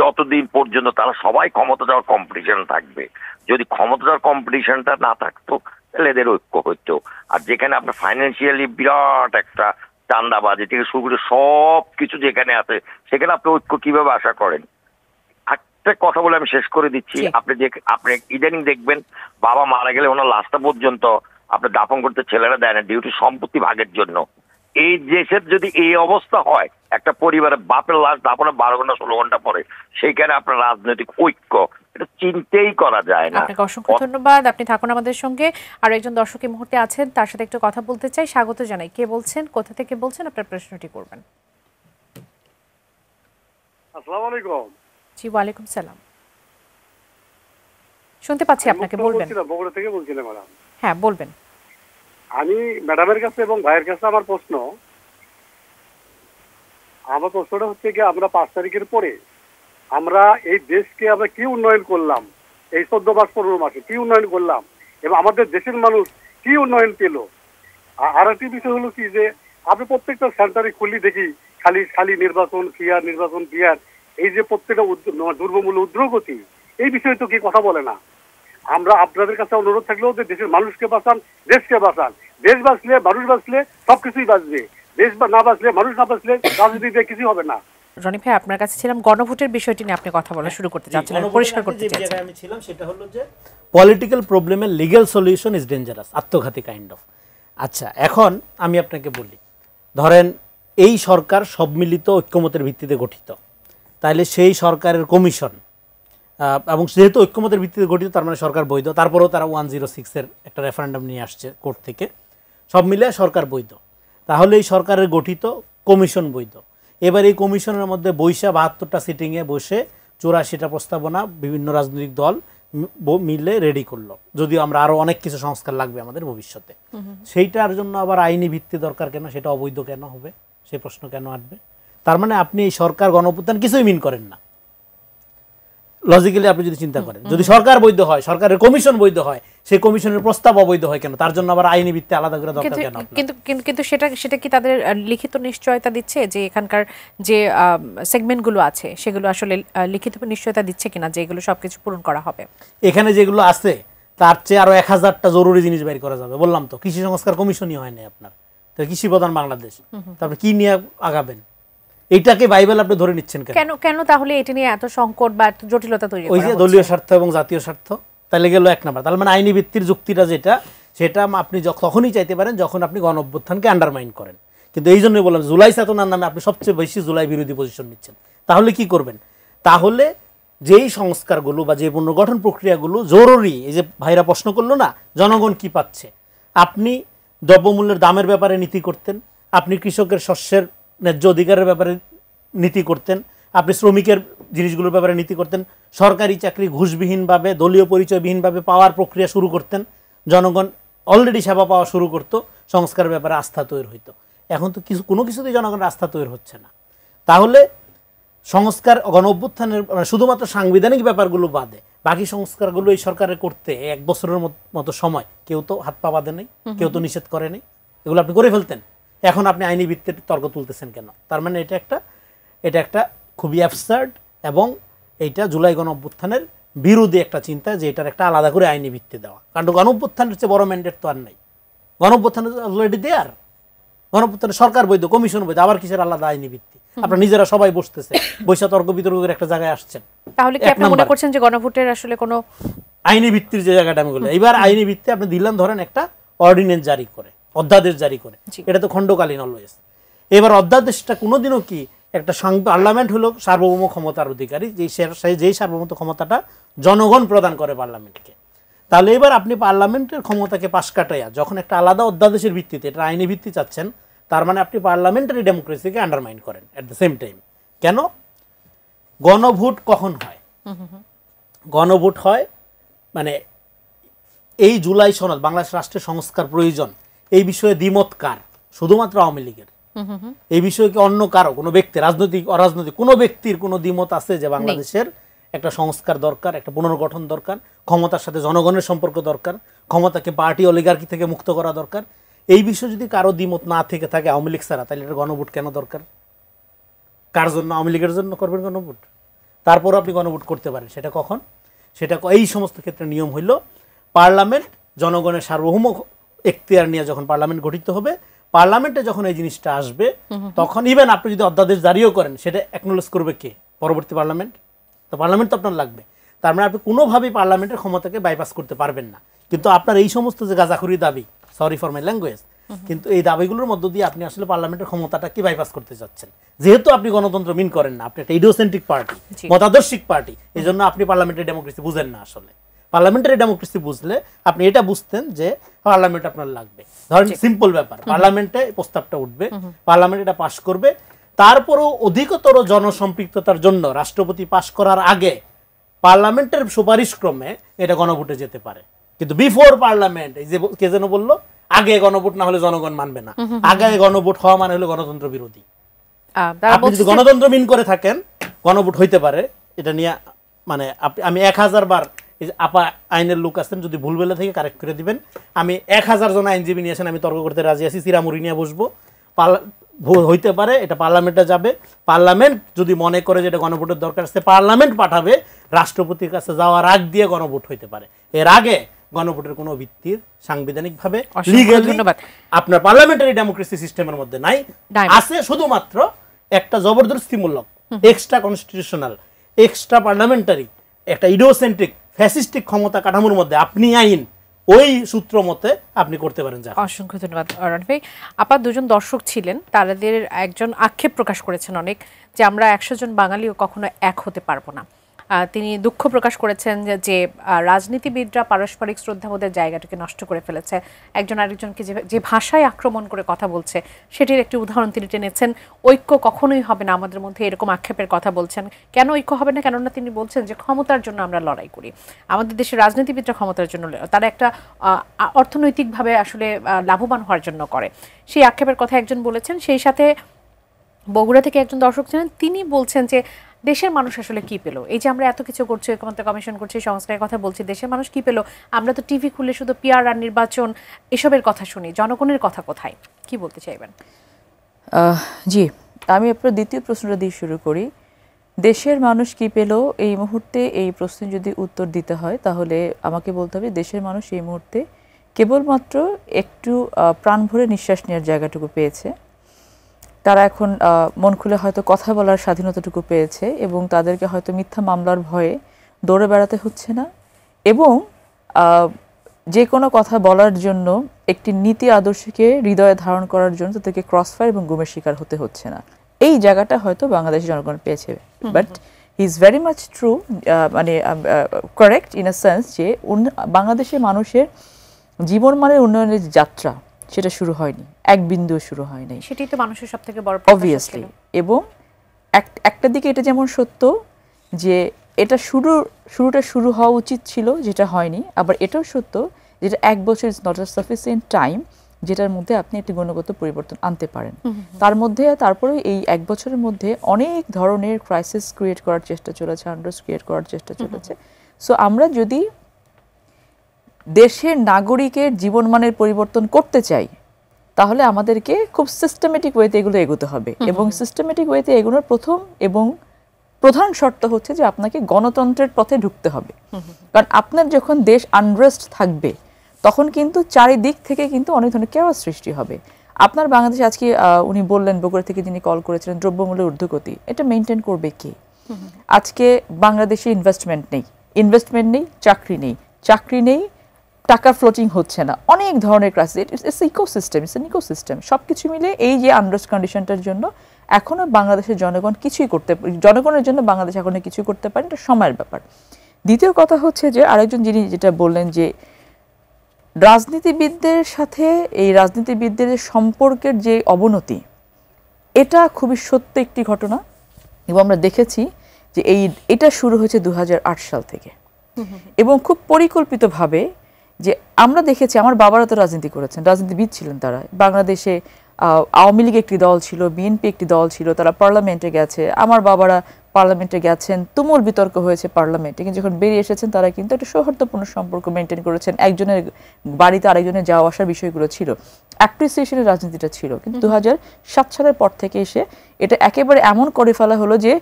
যতদিন পর্যন্ত তারা সবাই ক্ষমতা যাওয়ার কম্পিটিশন থাকবে। যদি ক্ষমতা যাওয়ার কম্পিটিশনটা না থাকতো তাহলে এদের ঐক্য হইতো। আর যেখানে আপনার ফাইন্যান্সিয়ালি বিরাট একটা চান্দাবাজি থেকে শুরু করে সব কিছু যেখানে আছে, সেখানে আপনি ঐক্য কিভাবে আশা করেন? একটা কথা বলে আমি শেষ করে দিচ্ছি। আপনি ইদানিং দেখবেন বাবা মারা গেলে ওনার লাশটা পর্যন্ত আপনি দাফন করতে ছেলেরা দেয় না, ডিউটি সম্পত্তি ভাগের জন্য। এই দেশের যদি এই অবস্থা হয়, একটা পরিবারের বাপের লাশ দাফনে 12 ঘন্টা 16 ঘন্টা পরে, সেইখানে আপনার রাজনৈতিক ঐক্য এটা চিন্তাই করা যায় না। আপনাকে অসংখ্য ধন্যবাদ, আপনি থাকুন আমাদের সঙ্গে। আর একজন দর্শক এই মুহূর্তে আছেন, তার সাথে একটু কথা বলতে চাই। স্বাগত জানাই, কে বলছেন, কোথা থেকে বলছেন, আপনার প্রশ্নটি করবেন। আসসালামু আলাইকুম। জি ওয়ালাইকুম সালাম, শুনতে পাচ্ছি আপনাকে, বলবেন। বগুড়া থেকে বলছিলাম ম্যাডাম। হ্যাঁ বলবেন। আমি ম্যাডামের কাছে এবং ভাইয়ের কাছে আমার প্রশ্নটা হচ্ছে কি, আমরা 5 তারিখের পরে আমরা এই দেশকে আমরা কি উন্নয়ন করলাম, এই 14 মাস 15 মাসে কি উন্নয়ন করলাম, এবং আমাদের দেশের মানুষ কি উন্নয়ন পেল। আর একটি বিষয় হলো কি, যে আপনি প্রত্যেকটা সেন্টারে খুললি দেখি খালি নির্বাচন ক্রিয়ার, এই যে প্রত্যেকটা দুর্বমূল্য উদ্রগতি, এই বিষয়ে তো কি কথা বলে না। আমরা আপনাদের কাছে অনুরোধ থাকলেও যে দেশের মানুষকে বাঁচান, দেশকে বাঁচান। দেশ বাঁচলে মানুষ বাঁচলে সবকিছুই বাঁচবে, দেশ না বাঁচলে মানুষ না বাঁচলে রাজনীতিতে কিছু হবে না। রনি ভাই, আপনার কাছে ছিলাম, গণভোটের বিষয়টি নিয়ে আপনি কথা বলা শুরু করতে চাচ্ছেন, পরিষ্কার করতে চাচ্ছেন। আমি ছিলাম সেটা হলো যে পলিটিক্যাল প্রবলেমের লিগ্যাল সলিউশন ইজ ডেঞ্জারাস, আত্মঘাতী কাইন্ড অফ। আচ্ছা, এখন আমি আপনাকে বলি, ধরেন এই সরকার সব মিলিত ঐক্যমতের ভিত্তিতে গঠিত, তাহলে সেই সরকারের কমিশন, এবং যেহেতু ঐক্যমতের ভিত্তিতে গঠিত তার মানে সরকার বৈধ, তারপরেও তারা 106-এর একটা রেফারেন্ডাম নিয়ে আসছে কোর্ট থেকে, সব মিলে সরকার বৈধ, তাহলে এই সরকারের গঠিত কমিশন বৈধ। এবার এই কমিশনের মধ্যে বৈশা 72টা সিটিংয়ে বসে 84টা প্রস্তাবনা বিভিন্ন রাজনৈতিক দল মিলে রেডি করলো, যদিও আমরা আরও অনেক কিছু সংস্কার লাগবে আমাদের ভবিষ্যতে, সেইটার জন্য আবার আইনি ভিত্তি দরকার কেন, সেটা অবৈধ কেন হবে, সেই প্রশ্ন কেন আসবে? তার মানে আপনি এই সরকার গণঅভ্যুত্থান কিছুই মিন করেন না লজিক্যালি। আপনি যদি চিন্তা করেন, যদি সরকার বৈধ হয়, সরকারের কমিশন বৈধ হয়, সেই কমিশনের প্রস্তাব অবৈধ হয় কেন? তার জন্য আবার আইনি ভিত্তি আলাদা করে দরকার কেন? কিন্তু সেটা কি তাদের লিখিত নিশ্চয়তা দিচ্ছে যে এখানকার যে সেগমেন্টগুলো আছে সেগুলো আসলে লিখিত নিশ্চয়তা দিচ্ছে কিনা যে এগুলো সবকিছু পূরণ করা হবে? এখানে যেগুলো আছে তার চেয়ে আরো 1000টা জরুরি জিনিস বের করা যাবে। বললাম তো, কৃষি সংস্কার কমিশনই হয় না আপনার, তো কৃষি প্রধান বাংলাদেশ, তারপরে কি নিয়ে আগাবেন? এইটাকে বাইবেল আপনি ধরে নিচ্ছেন কেন? কেন তাহলে এটা নিয়ে এত সংকট বা এত জটিলতা তৈরি করা হচ্ছে? ওই যে দলীয় স্বার্থ এবং জাতীয় স্বার্থ, তাহলে গেল এক নাম্বার। তার মানে আইনি ভিত্তির যুক্তিটা সেটা আপনি তখনই চাইতে পারেন যখন আপনি গণঅভ্যুত্থানকে আন্ডারমাইন করেন। কিন্তু এই জন্যই বললাম, জুলাই চেতনার নামে আপনি সবচেয়ে বেশি জুলাই বিরোধী পজিশন নিচ্ছেন। তাহলে কি করবেন? তাহলে যেই সংস্কারগুলো বা যে পুনর্গঠন প্রক্রিয়াগুলো জরুরি, এই যে ভাইরা প্রশ্ন করলো না জনগণ কি পাচ্ছে, আপনি দ্রব্যমূল্যের দামের ব্যাপারে নীতি করতেন, আপনি কৃষকের শস্যের ন্যায্য অধিকারের ব্যাপারে নীতি করতেন, আপনি শ্রমিকের জিনিসগুলোর ব্যাপারে নীতি করতেন, সরকারি চাকরি ঘুষবিহীনভাবে দলীয় পরিচয়বিহীনভাবে পাওয়ার প্রক্রিয়া শুরু করতেন, জনগণ অলরেডি সেবা পাওয়া শুরু করতো, সংস্কারের ব্যাপারে আস্থা তৈরি হইতো। এখন তো কোনো কিছুতেই জনগণের আস্থা তৈরি হচ্ছে না। তাহলে সংস্কার গণঅভ্যুত্থানের শুধুমাত্র সাংবিধানিক ব্যাপারগুলো বাদে বাকি সংস্কারগুলো এই সরকারের করতে 1 বছরের মতো সময় কেউ তো হাত পা বাঁধে নেই, কেউ তো নিষেধ করে নেই, এগুলো আপনি করে ফেলতেন। এখন আপনি আইনি ভিত্তিতে তর্ক তুলতেছেন কেন? তার মানে এটা একটা খুবই অ্যাবসার্ড, এবং এইটা জুলাই গণঅভ্যুত্থানের বিরোধী একটা চিন্তা, যে এটার একটা আলাদা করে আইনি ভিত্তি দেওয়া। কারণ গণঅভ্যুত্থানের চেয়ে বড় ম্যান্ডেট তো আর নাই, গণঅভ্যুত্থান অলরেডি দেয়ার, গণঅভ্যুত্থানে সরকার বৈধ, কমিশন বৈধ, আবার কিসের আলাদা আইনি ভিত্তি? আপনারা নিজেরা সবাই বসতেছে, বৈশা তর্ক বিতর্কের একটা জায়গায় আসছেন। তাহলে কি আপনি মনে করছেন যে গণভোটের আসলে কোনো আইনি ভিত্তির যে জায়গাটা আমি বলি, এবার আইনি ভিত্তি আপনি দিলেন ধরেন একটা অর্ডিন্যান্স জারি করে, অধ্যাদেশ জারি করে, এটা তো খণ্ডকালীন অলওয়েজ। এবার অধ্যাদেশটা কোনোদিনও কি একটা পার্লামেন্ট হলো সার্বভৌম ক্ষমতার অধিকারী, যেই সার্বভৌম ক্ষমতাটা জনগণ প্রদান করে পার্লামেন্টকে। তাহলে এবার আপনি পার্লামেন্টের ক্ষমতাকে পাশ কাটাইয়া যখন একটা আলাদা অধ্যাদেশের ভিত্তিতে এটা আইনি ভিত্তি চাচ্ছেন, তার মানে আপনি পার্লামেন্টারি ডেমোক্রেসিকে আন্ডারমাইন করেন এট দ্য সেম টাইম। কেন? গণভোট কখন হয়? গণভোট হয় মানে এই জুলাই সনদ, বাংলাদেশ রাষ্ট্রের সংস্কার প্রয়োজন, এই বিষয়ে দ্বিমত কার? শুধুমাত্র আওয়ামী লীগের? এই বিষয়ে কি অন্য কারো, কোনো ব্যক্তি, রাজনৈতিক অরাজনৈতিক কোনো ব্যক্তির কোনো দ্বিমত আছে যে বাংলাদেশের একটা সংস্কার দরকার, একটা পুনর্গঠন দরকার, ক্ষমতার সাথে জনগণের সম্পর্ক দরকার, ক্ষমতাকে পার্টি অলিগার্কি থেকে মুক্ত করা দরকার? এই বিষয়ে যদি কারো দ্বিমত না থেকে থাকে আওয়ামী লীগ ছাড়া, তাহলে এটা গণভোট কেন দরকার? কার জন্য? আওয়ামী লীগের জন্য করবেন গণভোট? তারপরও আপনি গণভোট করতে পারেন। সেটা কখন? সেটা এই সমস্ত ক্ষেত্রে নিয়ম হইল পার্লামেন্ট জনগণের সার্বভৌম এখতিয়ার নিয়ে যখন পার্লামেন্ট গঠিত হবে, পার্লামেন্টে যখন এই জিনিসটা আসবে, তখন ইভেন আপনি যদি অধ্যাদেশ জারিও করেন, সেটা অ্যাকনোলেজ করবে কে? পরবর্তী পার্লামেন্ট। তো পার্লামেন্ট তো আপনার লাগবে। তার মানে আপনি কোনোভাবেই পার্লামেন্টের ক্ষমতাকে বাইপাস করতে পারবেন না। কিন্তু আপনার এই সমস্ত যে গাঁজাখুরি দাবি, সরি ফর মাই ল্যাঙ্গুয়েজ, কিন্তু এই দাবিগুলোর মধ্য দিয়ে আপনি আসলে পার্লামেন্টের ক্ষমতাটা কি বাইপাস করতে যাচ্ছেন। যেহেতু আপনি গণতন্ত্র মিন করেন না, আপনি একটা ইডিওসেন্ট্রিক পার্টি, মতাদর্শিক পার্টি, এই জন্য আপনি পার্লামেন্টারি ডেমোক্রেসি বুঝেন না। আসলে পার্লামেন্টারি ডেমোক্রেসি বুঝলে আপনি এটা বুঝতেন যে পার্লামেন্ট আপনার লাগবে। ধরেন সিম্পল ব্যাপার, পার্লামেন্টে প্রস্তাবটা উঠবে, পার্লামেন্ট এটা পাশ করবে, তারপরও অধিকতর জনসম্পৃক্ততার জন্য রাষ্ট্রপতি পাশ করার আগে পার্লামেন্টের সুপারিশ ক্রমে এটা গণভোটে যেতে পারে। কিন্তু বিফোর পার্লামেন্ট, এই যে কে যেন বললো আগে গণভোট না হলে জনগণ মানবে না, আগে গণভোট হওয়া মানে হলো গণতন্ত্র বিরোধী। আপনি যদি গণতন্ত্র মিন করে থাকেন, গণভোট হইতে পারে, এটা নিয়ে মানে আমি 1000 বার, আপা আইনের লোক আছেন, যদি ভুল বেলা থেকে কারেক্ট করে দিবেন, আমি 1000 জন আইনজীবী নিয়ে আসেন, আমি তর্ক করতে রাজি আছি, চিরামুড়ি নিয়ে বসবো। হইতে পারে এটা পার্লামেন্টে যাবে, পার্লামেন্ট যদি মনে করে যে এটা গণভোটের দরকার আছে, পার্লামেন্ট পাঠাবে, রাষ্ট্রপতির কাছে যাওয়ার আগ দিয়ে গণভোট হইতে পারে। এর আগে গণভোটের কোনো ভিত্তির সাংবিধানিকভাবে লিগ্যালি আপনার পার্লামেন্টারি ডেমোক্রেসি সিস্টেমের মধ্যে নাই। আছে শুধুমাত্র একটা জবরদস্তিমূলক, এক্সট্রা কনস্টিটিউশনাল, এক্সট্রা পার্লামেন্টারি, একটা ইডিওসেন্ট্রিক ফ্যাসিস্টিক ক্ষমতা কাঠামোর মধ্যে আপনি আইন ওই সূত্র মতে আপনি করতে পারেন। যা অসংখ্য ধন্যবাদ অরণ ভাই। আপা দুজন দর্শক ছিলেন, তাদের একজন আক্ষেপ প্রকাশ করেছেন অনেক, যে আমরা 100 জন বাঙালিও কখনো এক হতে পারবো না। তিনি দুঃখ প্রকাশ করেছেন যে রাজনীতিবিদরা পারস্পরিক শ্রদ্ধাবোধের জায়গাটাকে নষ্ট করে ফেলেছে, একজন আরেকজনকে যে ভাষায় আক্রমণ করে কথা বলছে সেটির একটি উদাহরণ তিনি টেনেছেন। ঐক্য কখনোই হবে না আমাদের মধ্যে, এরকম আক্ষেপের কথা বলছেন। কেন ঐক্য হবে না? কেননা তিনি বলছেন যে ক্ষমতার জন্য আমরা লড়াই করি, আমাদের দেশের রাজনীতিবিদরা ক্ষমতার জন্য, তারা একটা অর্থনৈতিকভাবে আসলে লাভবান হওয়ার জন্য করে, সেই আক্ষেপের কথা একজন বলেছেন। সেই সাথে বগুড়া থেকে একজন দর্শক ছিলেন, তিনি বলছেন যে দেশের মানুষ আসলে কি পেল, এই যে আমরা এত কিছু করছি, ক্ষমতা কমিশন করছি, সংস্কারের কথা বলছি, দেশের মানুষ কি পেল? আমরা তো টিভি খুললে শুধু পিআর আর নির্বাচন এসবের কথা শুনি, জনগণের কথা কোথায়? কি বলতে চাইবেন? জি, আমি আপনার দ্বিতীয় প্রশ্নটা দিয়ে শুরু করি। দেশের মানুষ কি পেল, এই মুহূর্তে এই প্রশ্নের যদি উত্তর দিতে হয় তাহলে আমাকে বলতে হবে দেশের মানুষ এই মুহূর্তে কেবলমাত্র একটু প্রাণ ভরে নিঃশ্বাস নেওয়ার জায়গাটুকু পেয়েছে। তারা এখন মন খুলে হয়তো কথা বলার স্বাধীনতাটুকু পেয়েছে, এবং তাদেরকে হয়তো মিথ্যা মামলার ভয়ে দৌড়ে বেড়াতে হচ্ছে না, এবং যে কোনো কথা বলার জন্য একটি নীতি আদর্শকে হৃদয়ে ধারণ করার জন্য তাদেরকে ক্রসফায়ার এবং গুমের শিকার হতে হচ্ছে না। এই জায়গাটা হয়তো বাংলাদেশের জনগণ পেয়েছে। But he is very much true, মানে কারেক্ট ইন আ সেন্স যে বাংলাদেশের মানুষের জীবনমানের উন্নয়নের যাত্রা সেটা শুরু হয়নি, এক বিন্দুও শুরু হয় নাই। সেটাই তো মানুষের সবথেকে বড় অবভিয়াসলি। এবং একটা দিকে এটা যেমন সত্য যে এটা শুরুটা শুরু হওয়া উচিত ছিল, যেটা হয়নি। আবার এটাও সত্য যেটা 1 বছর is not a sufficient time যেটার মধ্যে আপনি একটি গুণগত পরিবর্তন আনতে পারেন। তার মধ্যে তারপরে এই 1 বছরের মধ্যে অনেক ধরনের ক্রাইসিস ক্রিয়েট করার চেষ্টা চলেছে, আনরেস্ট ক্রিয়েট করার চেষ্টা চলেছে। সো আমরা যদি দেশের নাগরিকের জীবনমানের পরিবর্তন করতে চাই তাহলে আমাদেরকে খুব সিস্টেমেটিক ওয়েতে এগুলো এগোতে হবে, এবং সিস্টেমেটিক ওয়েতে এগোনোর প্রথম এবং প্রধান শর্ত হচ্ছে যে আপনাকে গণতন্ত্রের পথে ঢুকতে হবে। কারণ আপনার যখন দেশ আনরেস্ট থাকবে তখন কিন্তু চারিদিক থেকে কিন্তু অনেক ধরনের কেওয়াস সৃষ্টি হবে। আপনার বাংলাদেশে আজকে উনি বললেন বগুড়া থেকে যিনি কল করেছিলেন দ্রব্যমূল্যের ঊর্ধ্বগতি, এটা মেনটেন করবে কে? আজকে বাংলাদেশে ইনভেস্টমেন্ট নেই, চাকরি নেই, টাকা ফ্লোটিং হচ্ছে না, অনেক ধরনের ক্রাইসিস। It's ecosystem. সবকিছু মিলে এই যে আনরেস্ট কন্ডিশনটার জন্য এখনো বাংলাদেশের জনগণের জন্য বাংলাদেশ এখনো কিছু করতে পারে, এটা সময়ের ব্যাপার। দ্বিতীয় কথা হচ্ছে যে আরেকজন যিনি যেটা বললেন যে রাজনীতিবিদদের সাথে এই রাজনীতিবিদদের সম্পর্কের যে অবনতি, এটা খুবই সত্য একটি ঘটনা এবং আমরা দেখেছি যে এটা শুরু হয়েছে 2008 সাল থেকে এবং খুব পরিকল্পিতভাবে। যে আমরা দেখেছি, আমার বাবারা তো রাজনীতি করেছেন, রাজনীতিবিদ ছিলেন তারা। বাংলাদেশে আওয়ামী লীগ একটি দল ছিল, বিএনপি একটি দল ছিল, তারা পার্লামেন্টে গেছে, আমার বাবারা পার্লামেন্টে গেছেন, তুমুল বিতর্ক হয়েছে পার্লামেন্টে, কিন্তু যখন বেরিয়ে এসেছেন তারা কিন্তু একটা সৌহার্দ্যপূর্ণ সম্পর্ক মেনটেন করেছেন, একজনের বাড়িতে আরেকজনের যাওয়া আসার বিষয়গুলো ছিল, অ্যাপ্রিসিয়েশনের রাজনীতিটা ছিল। কিন্তু 2007 সালের পর থেকে এসে এটা একেবারে এমন করে ফেলা হলো যে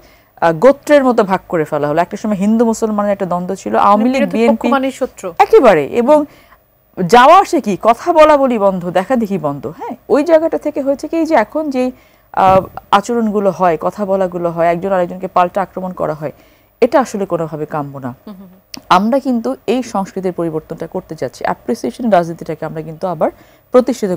গোত্রের মতো ভাগ করে ফেলা হলো। একটা সময় হিন্দু মুসলমানের একটা দ্বন্দ্ব ছিল, আওয়ামী লীগ বিএনপি একেবারে, এবং যাওয়া আসে কি, কথা বলা বলি বন্ধ, দেখা দেখি বন্ধ। হ্যাঁ, ওই জায়গাটা থেকে হয়েছে কি যে এখন যে আচরণগুলো হয়, কথা বলাগুলো হয়, একজন আরেকজনকে পাল্টা আক্রমণ করা হয়, এটা আসলে কোনোভাবে কাম্য না। আমরা কিন্তু এই সংস্কৃতির পরিবর্তনটা করতে যাচ্ছি, অ্যাপ্রিসিয়েশন রাজনীতিটাকে আমরা কিন্তু আবার প্রতিষ্ঠিত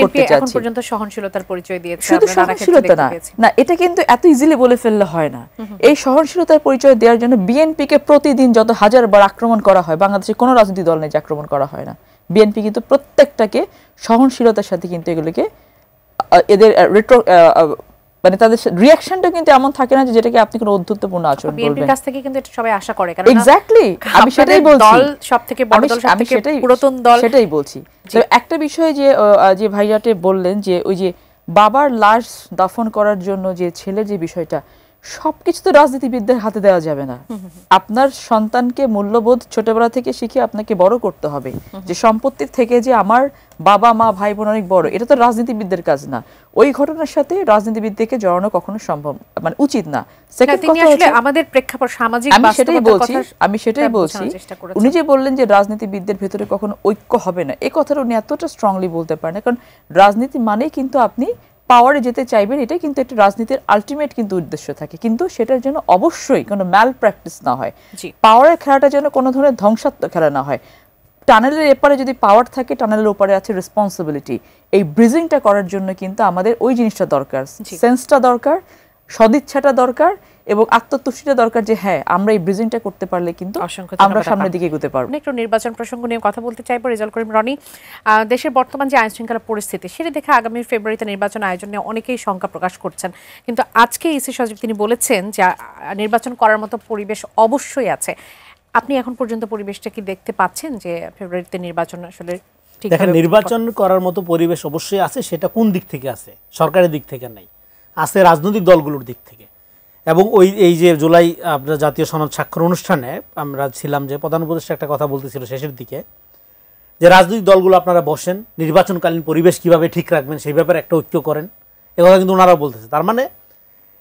করতে যাচ্ছি। পর্যন্ত সহনশীলতার পরিচয় দিয়েছে, শুধু সহনশীলতা না, এটা কিন্তু এত ইজিলি বলে ফেললে হয় না। এই সহনশীলতার পরিচয় দেওয়ার জন্য বিএনপিকে প্রতিদিন যত হাজারবার আক্রমণ করা হয়, বাংলাদেশে কোনো রাজনৈতিক দল নেই যে আক্রমণ করা হয় না। বিএনপি কিন্তু প্রত্যেকটাকে সহনশীলতার সাথে কিন্তু এগুলোকে এদের মানে তাদের রিঅ্যাকশনটা কিন্তু এমন থাকে না যে যেটাকে আপনি কোনো অদ্ভুতপূর্ণ আচরণ বলবেন। বিএনপির কাছ থেকে কিন্তু এটা সবাই আশা করে, কারণ এক্স্যাক্টলি আমি সেটাই বলছি, দল সবথেকে বড় দল, সবথেকে পুরাতন দল, সেটাই বলছি। তো একটা বিষয় যে ভাইয়াটে বললেন যে ওই যে বাবার লাশ দাফন করার জন্য যে ছেলের যে বিষয়টা, সবকিছু তো রাজনীতিবিদদের হাতে দেওয়া যাবে না। আপনার সন্তানকে মূল্যবোধ ছোটবেলা থেকে শিখে আপনাকে বড় করতে হবে, যে সম্পত্তির থেকে যে আমার বাবা মা ভাই বোন অনেক বড়, এটা তো রাজনীতিবিদদের কাজ না। ওই ঘটনার সাথে রাজনীতিবিদদেরকে জড়ানো কখনো সম্ভব মানে উচিত না। সেকেন্ড কথা হচ্ছে আমাদের প্রেক্ষাপট সামাজিক বাস্তবতার কথা, আমি সেটাই বলছি। উনি যে বললেন যে রাজনীতিবিদদের ভেতরে কখনো ঐক্য হবে না, এই কথাটা উনি এতটা স্ট্রংলি বলতে পারেন না, কারণ রাজনীতি মানেই কিন্তু আপনি পাওয়ারে যেতে চাইবেন, এটাই কিন্তু একটা রাজনীতির আলটিমেট কিন্তু উদ্দেশ্য থাকে, কিন্তু সেটার জন্য অবশ্যই কোনো ম্যাল প্র্যাকটিস না হয়, পাওয়ারের খেলাটা যেন কোনো ধরনের ধ্বংসাত্মক খেলা না হয়। টানেলের এপারে যদি পাওয়ার থাকে, টানেলের ওপারে আছে রেসপন্সিবিলিটি। এই ব্রিজিংটা করার জন্য কিন্তু আমাদের ওই জিনিসটা দরকার, সেন্সটা দরকার, সদিচ্ছাটা দরকার এবং আত্মতুষ্টিটা দরকার, যে হ্যাঁ আমরা এই ব্রিজিংটা করতে পারলে কিন্তু আমরা সামনের দিকে এগোতে পারবো। একটু নির্বাচন প্রসঙ্গ নিয়ে কথা বলতে চাইবো। রেজাল্ট করিম রনি, দেশের বর্তমান যে আইনশৃঙ্খলা পরিস্থিতি, সেটা দেখে আগামী ফেব্রুয়ারিতে নির্বাচন আয়োজনে অনেকেই শঙ্কা প্রকাশ করছেন, কিন্তু আজকে ইসি সচিব তিনি বলেছেন যে নির্বাচন করার মতো পরিবেশ অবশ্যই আছে। আপনি এখন পর্যন্ত পরিবেশটা কি দেখতে পাচ্ছেন যে ফেব্রুয়ারিতে নির্বাচন আসলে ঠিক? দেখেন, নির্বাচন করার মতো পরিবেশ অবশ্যই আছে। সেটা কোন দিক থেকে আছে? সরকারের দিক থেকে নাই, আছে রাজনৈতিক দলগুলোর দিক থেকে। এবং এই যে জুলাই আপনার জাতীয় সনদ স্বাক্ষর অনুষ্ঠানে আমরা ছিলাম, যে প্রধান উপদেষ্টা একটা কথা বলতেছিল শেষের দিকে, যে রাজনৈতিক দলগুলো আপনারা বসেন, নির্বাচনকালীন পরিবেশ কিভাবে ঠিক রাখবেন সেই ব্যাপারে একটা ঐক্য করেন, এ কথা কিন্তু ওনারাও বলতেছে। তার মানে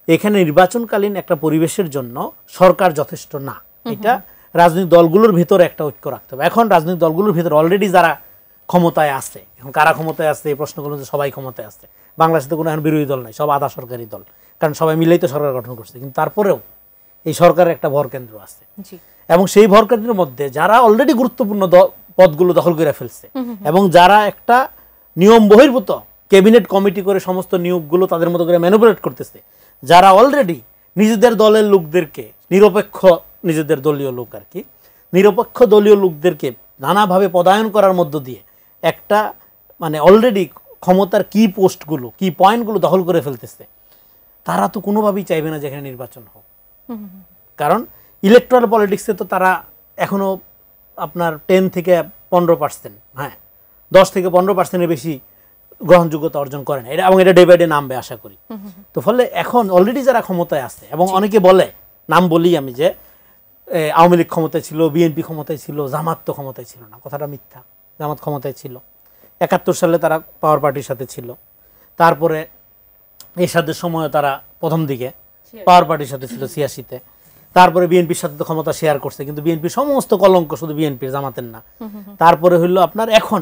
এখানে নির্বাচনকালীন একটা পরিবেশের জন্য সরকার যথেষ্ট না, এটা রাজনৈতিক দলগুলোর ভিতরে একটা ঐক্য রাখতে হবে। এখন রাজনৈতিক দলগুলোর ভিতরে অলরেডি যারা ক্ষমতায় আছে, এখন কারা ক্ষমতায় আছে এই প্রশ্নগুলো, যে সবাই ক্ষমতায় আছে। বাংলাদেশে তো কোনো এখন বিরোধী দল নাই, সব আধা সরকারি দল, কারণ সবাই মিলেই তো সরকার গঠন করছে। কিন্তু তারপরেও এই সরকারের একটা ভর কেন্দ্র আছে, এবং সেই ভর কেন্দ্রের মধ্যে যারা অলরেডি গুরুত্বপূর্ণ পদগুলো দখল করে ফেলছে এবং যারা একটা নিয়ম বহির্ভূত ক্যাবিনেট কমিটি করে সমস্ত নিয়োগগুলো তাদের মতো করে ম্যানিপুলেট করতেছে, যারা অলরেডি নিজেদের দলের লোকদেরকে নিরপেক্ষ, নিজেদের দলীয় লোক আর কি, নিরপেক্ষ দলীয় লোকদেরকে নানাভাবে পদায়ন করার মধ্য দিয়ে একটা মানে অলরেডি ক্ষমতার কি পোস্টগুলো, কি পয়েন্টগুলো দখল করে ফেলতেছে, তারা তো কোনোভাবেই চাইবে না যেখানে নির্বাচন হোক। কারণ ইলেকট্রাল পলিটিক্সে তো তারা এখনো আপনার 10 থেকে 15%, হ্যাঁ 10 থেকে 15%-এর বেশি গ্রহণযোগ্যতা অর্জন করে না, এটা এবং এটা ডে বাই ডে নামবে আশা করি। তো ফলে এখন অলরেডি যারা ক্ষমতায় আছে, এবং অনেকে বলে, নাম বলি আমি, যে আওয়ামী লীগ ক্ষমতায় ছিল, বিএনপি ক্ষমতায় ছিল, জামাত তো ক্ষমতায় ছিল না, কথাটা মিথ্যা। জামাত ক্ষমতায় ছিল, 71 সালে তারা পাওয়ার পার্টির সাথে ছিল, তারপরে এরশাদের সময় তারা প্রথম দিকে পাওয়ার পার্টির সাথে ছিল 86-তে, তারপরে বিএনপির সাথে তো ক্ষমতা শেয়ার করছে, কিন্তু বিএনপির সমস্ত কলঙ্ক শুধু বিএনপির, জামাতের না। তারপরে হইলো আপনার এখন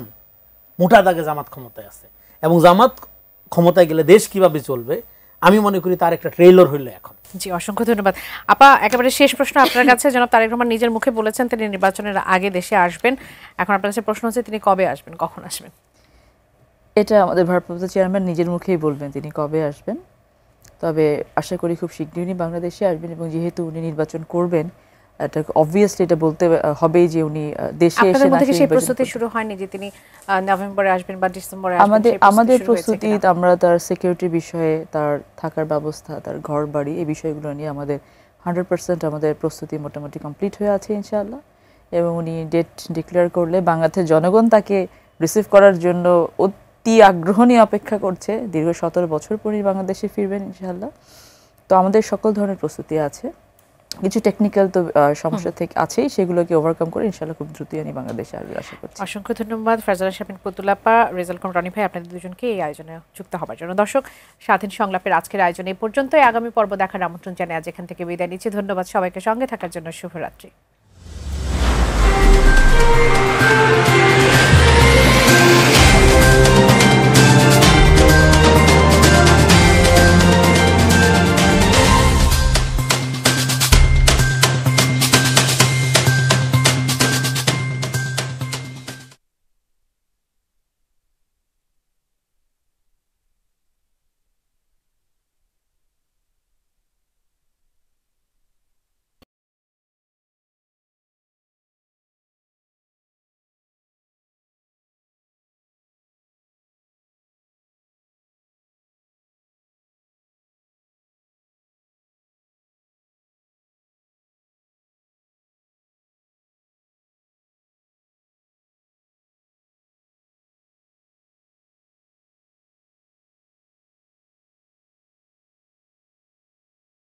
মোটা দাগে জামাত ক্ষমতায় আছে, এবং জামাত ক্ষমতায় গেলে দেশ কিভাবে চলবে, আমি মনে করি তার একটা ট্রেইলার হইলো এখন। জি, অসংখ্য ধন্যবাদ আপা। একেবারে শেষ প্রশ্ন আপনার কাছে। জনাব তারেক রহমান নিজের মুখে বলেছেন তিনি নির্বাচনের আগে দেশে আসবেন। এখন আপনার কাছে প্রশ্ন হচ্ছে তিনি কবে আসবেন, কখন আসবেন? এটা আমাদের ভারপ্রাপ্ত চেয়ারম্যান নিজের মুখেই বলবেন তিনি কবে আসবেন। তবে আশা করি খুব শীঘ্রই উনি বাংলাদেশে আসবেন, এবং যেহেতু উনি নির্বাচন করবেন, এটা অবভিয়াসলি এটা বলতে হবেই যে উনি দেশে এসে আপনাদের মধ্যে কি সেই নির্বাচন প্রস্তুতি করবেন। শুরু হয়নি যে তিনি নভেম্বরে আসবেন বা ডিসেম্বরে আসবেন? আমাদের শুরু হয়েছে প্রস্তুতি, কিনা? আমরা তার সিকিউরিটির বিষয়ে, তার থাকার ব্যবস্থা, তার ঘর বাড়ি, এই বিষয়গুলো নিয়ে আমাদের 100% আমাদের প্রস্তুতি মোটামুটি কমপ্লিট হয়ে আছে ইনশাআল্লাহ। এবং উনি ডেট ডিক্লেয়ার করলে বাংলাদেশের জনগণ তাকে রিসিভ করার জন্য অতি আগ্রহ নিয়ে অপেক্ষা করছে। দীর্ঘ 17 বছর পরই বাংলাদেশে ফিরবেন ইনশাআল্লাহ। তো আমাদের সকল ধরনের প্রস্তুতি আছে। কিছু টেকনিক্যাল তো সমস্যা থেকে আছেই, সেগুলোকে ওভারকাম করে ইনশাআল্লাহ খুব দ্রুতই উনি বাংলাদেশে আসবে আশা করছি। অসংখ্য ধন্যবাদ ফারজানা শারমিন পুতুলাপা, রেজাল খান রনি ভাই, আপনাদের দুজনকে এই আয়োজনে যুক্ত হবার জন্য। দর্শক, স্বাধীন সংলাপের আজকের আয়োজন এই পর্যন্তই। আগামী পর্ব দেখার আমন্ত্রণ জানিয়ে আজ এখান থেকে বিদায় নিচ্ছি। ধন্যবাদ সবাইকে সঙ্গে থাকার জন্য। শুভরাত্রি।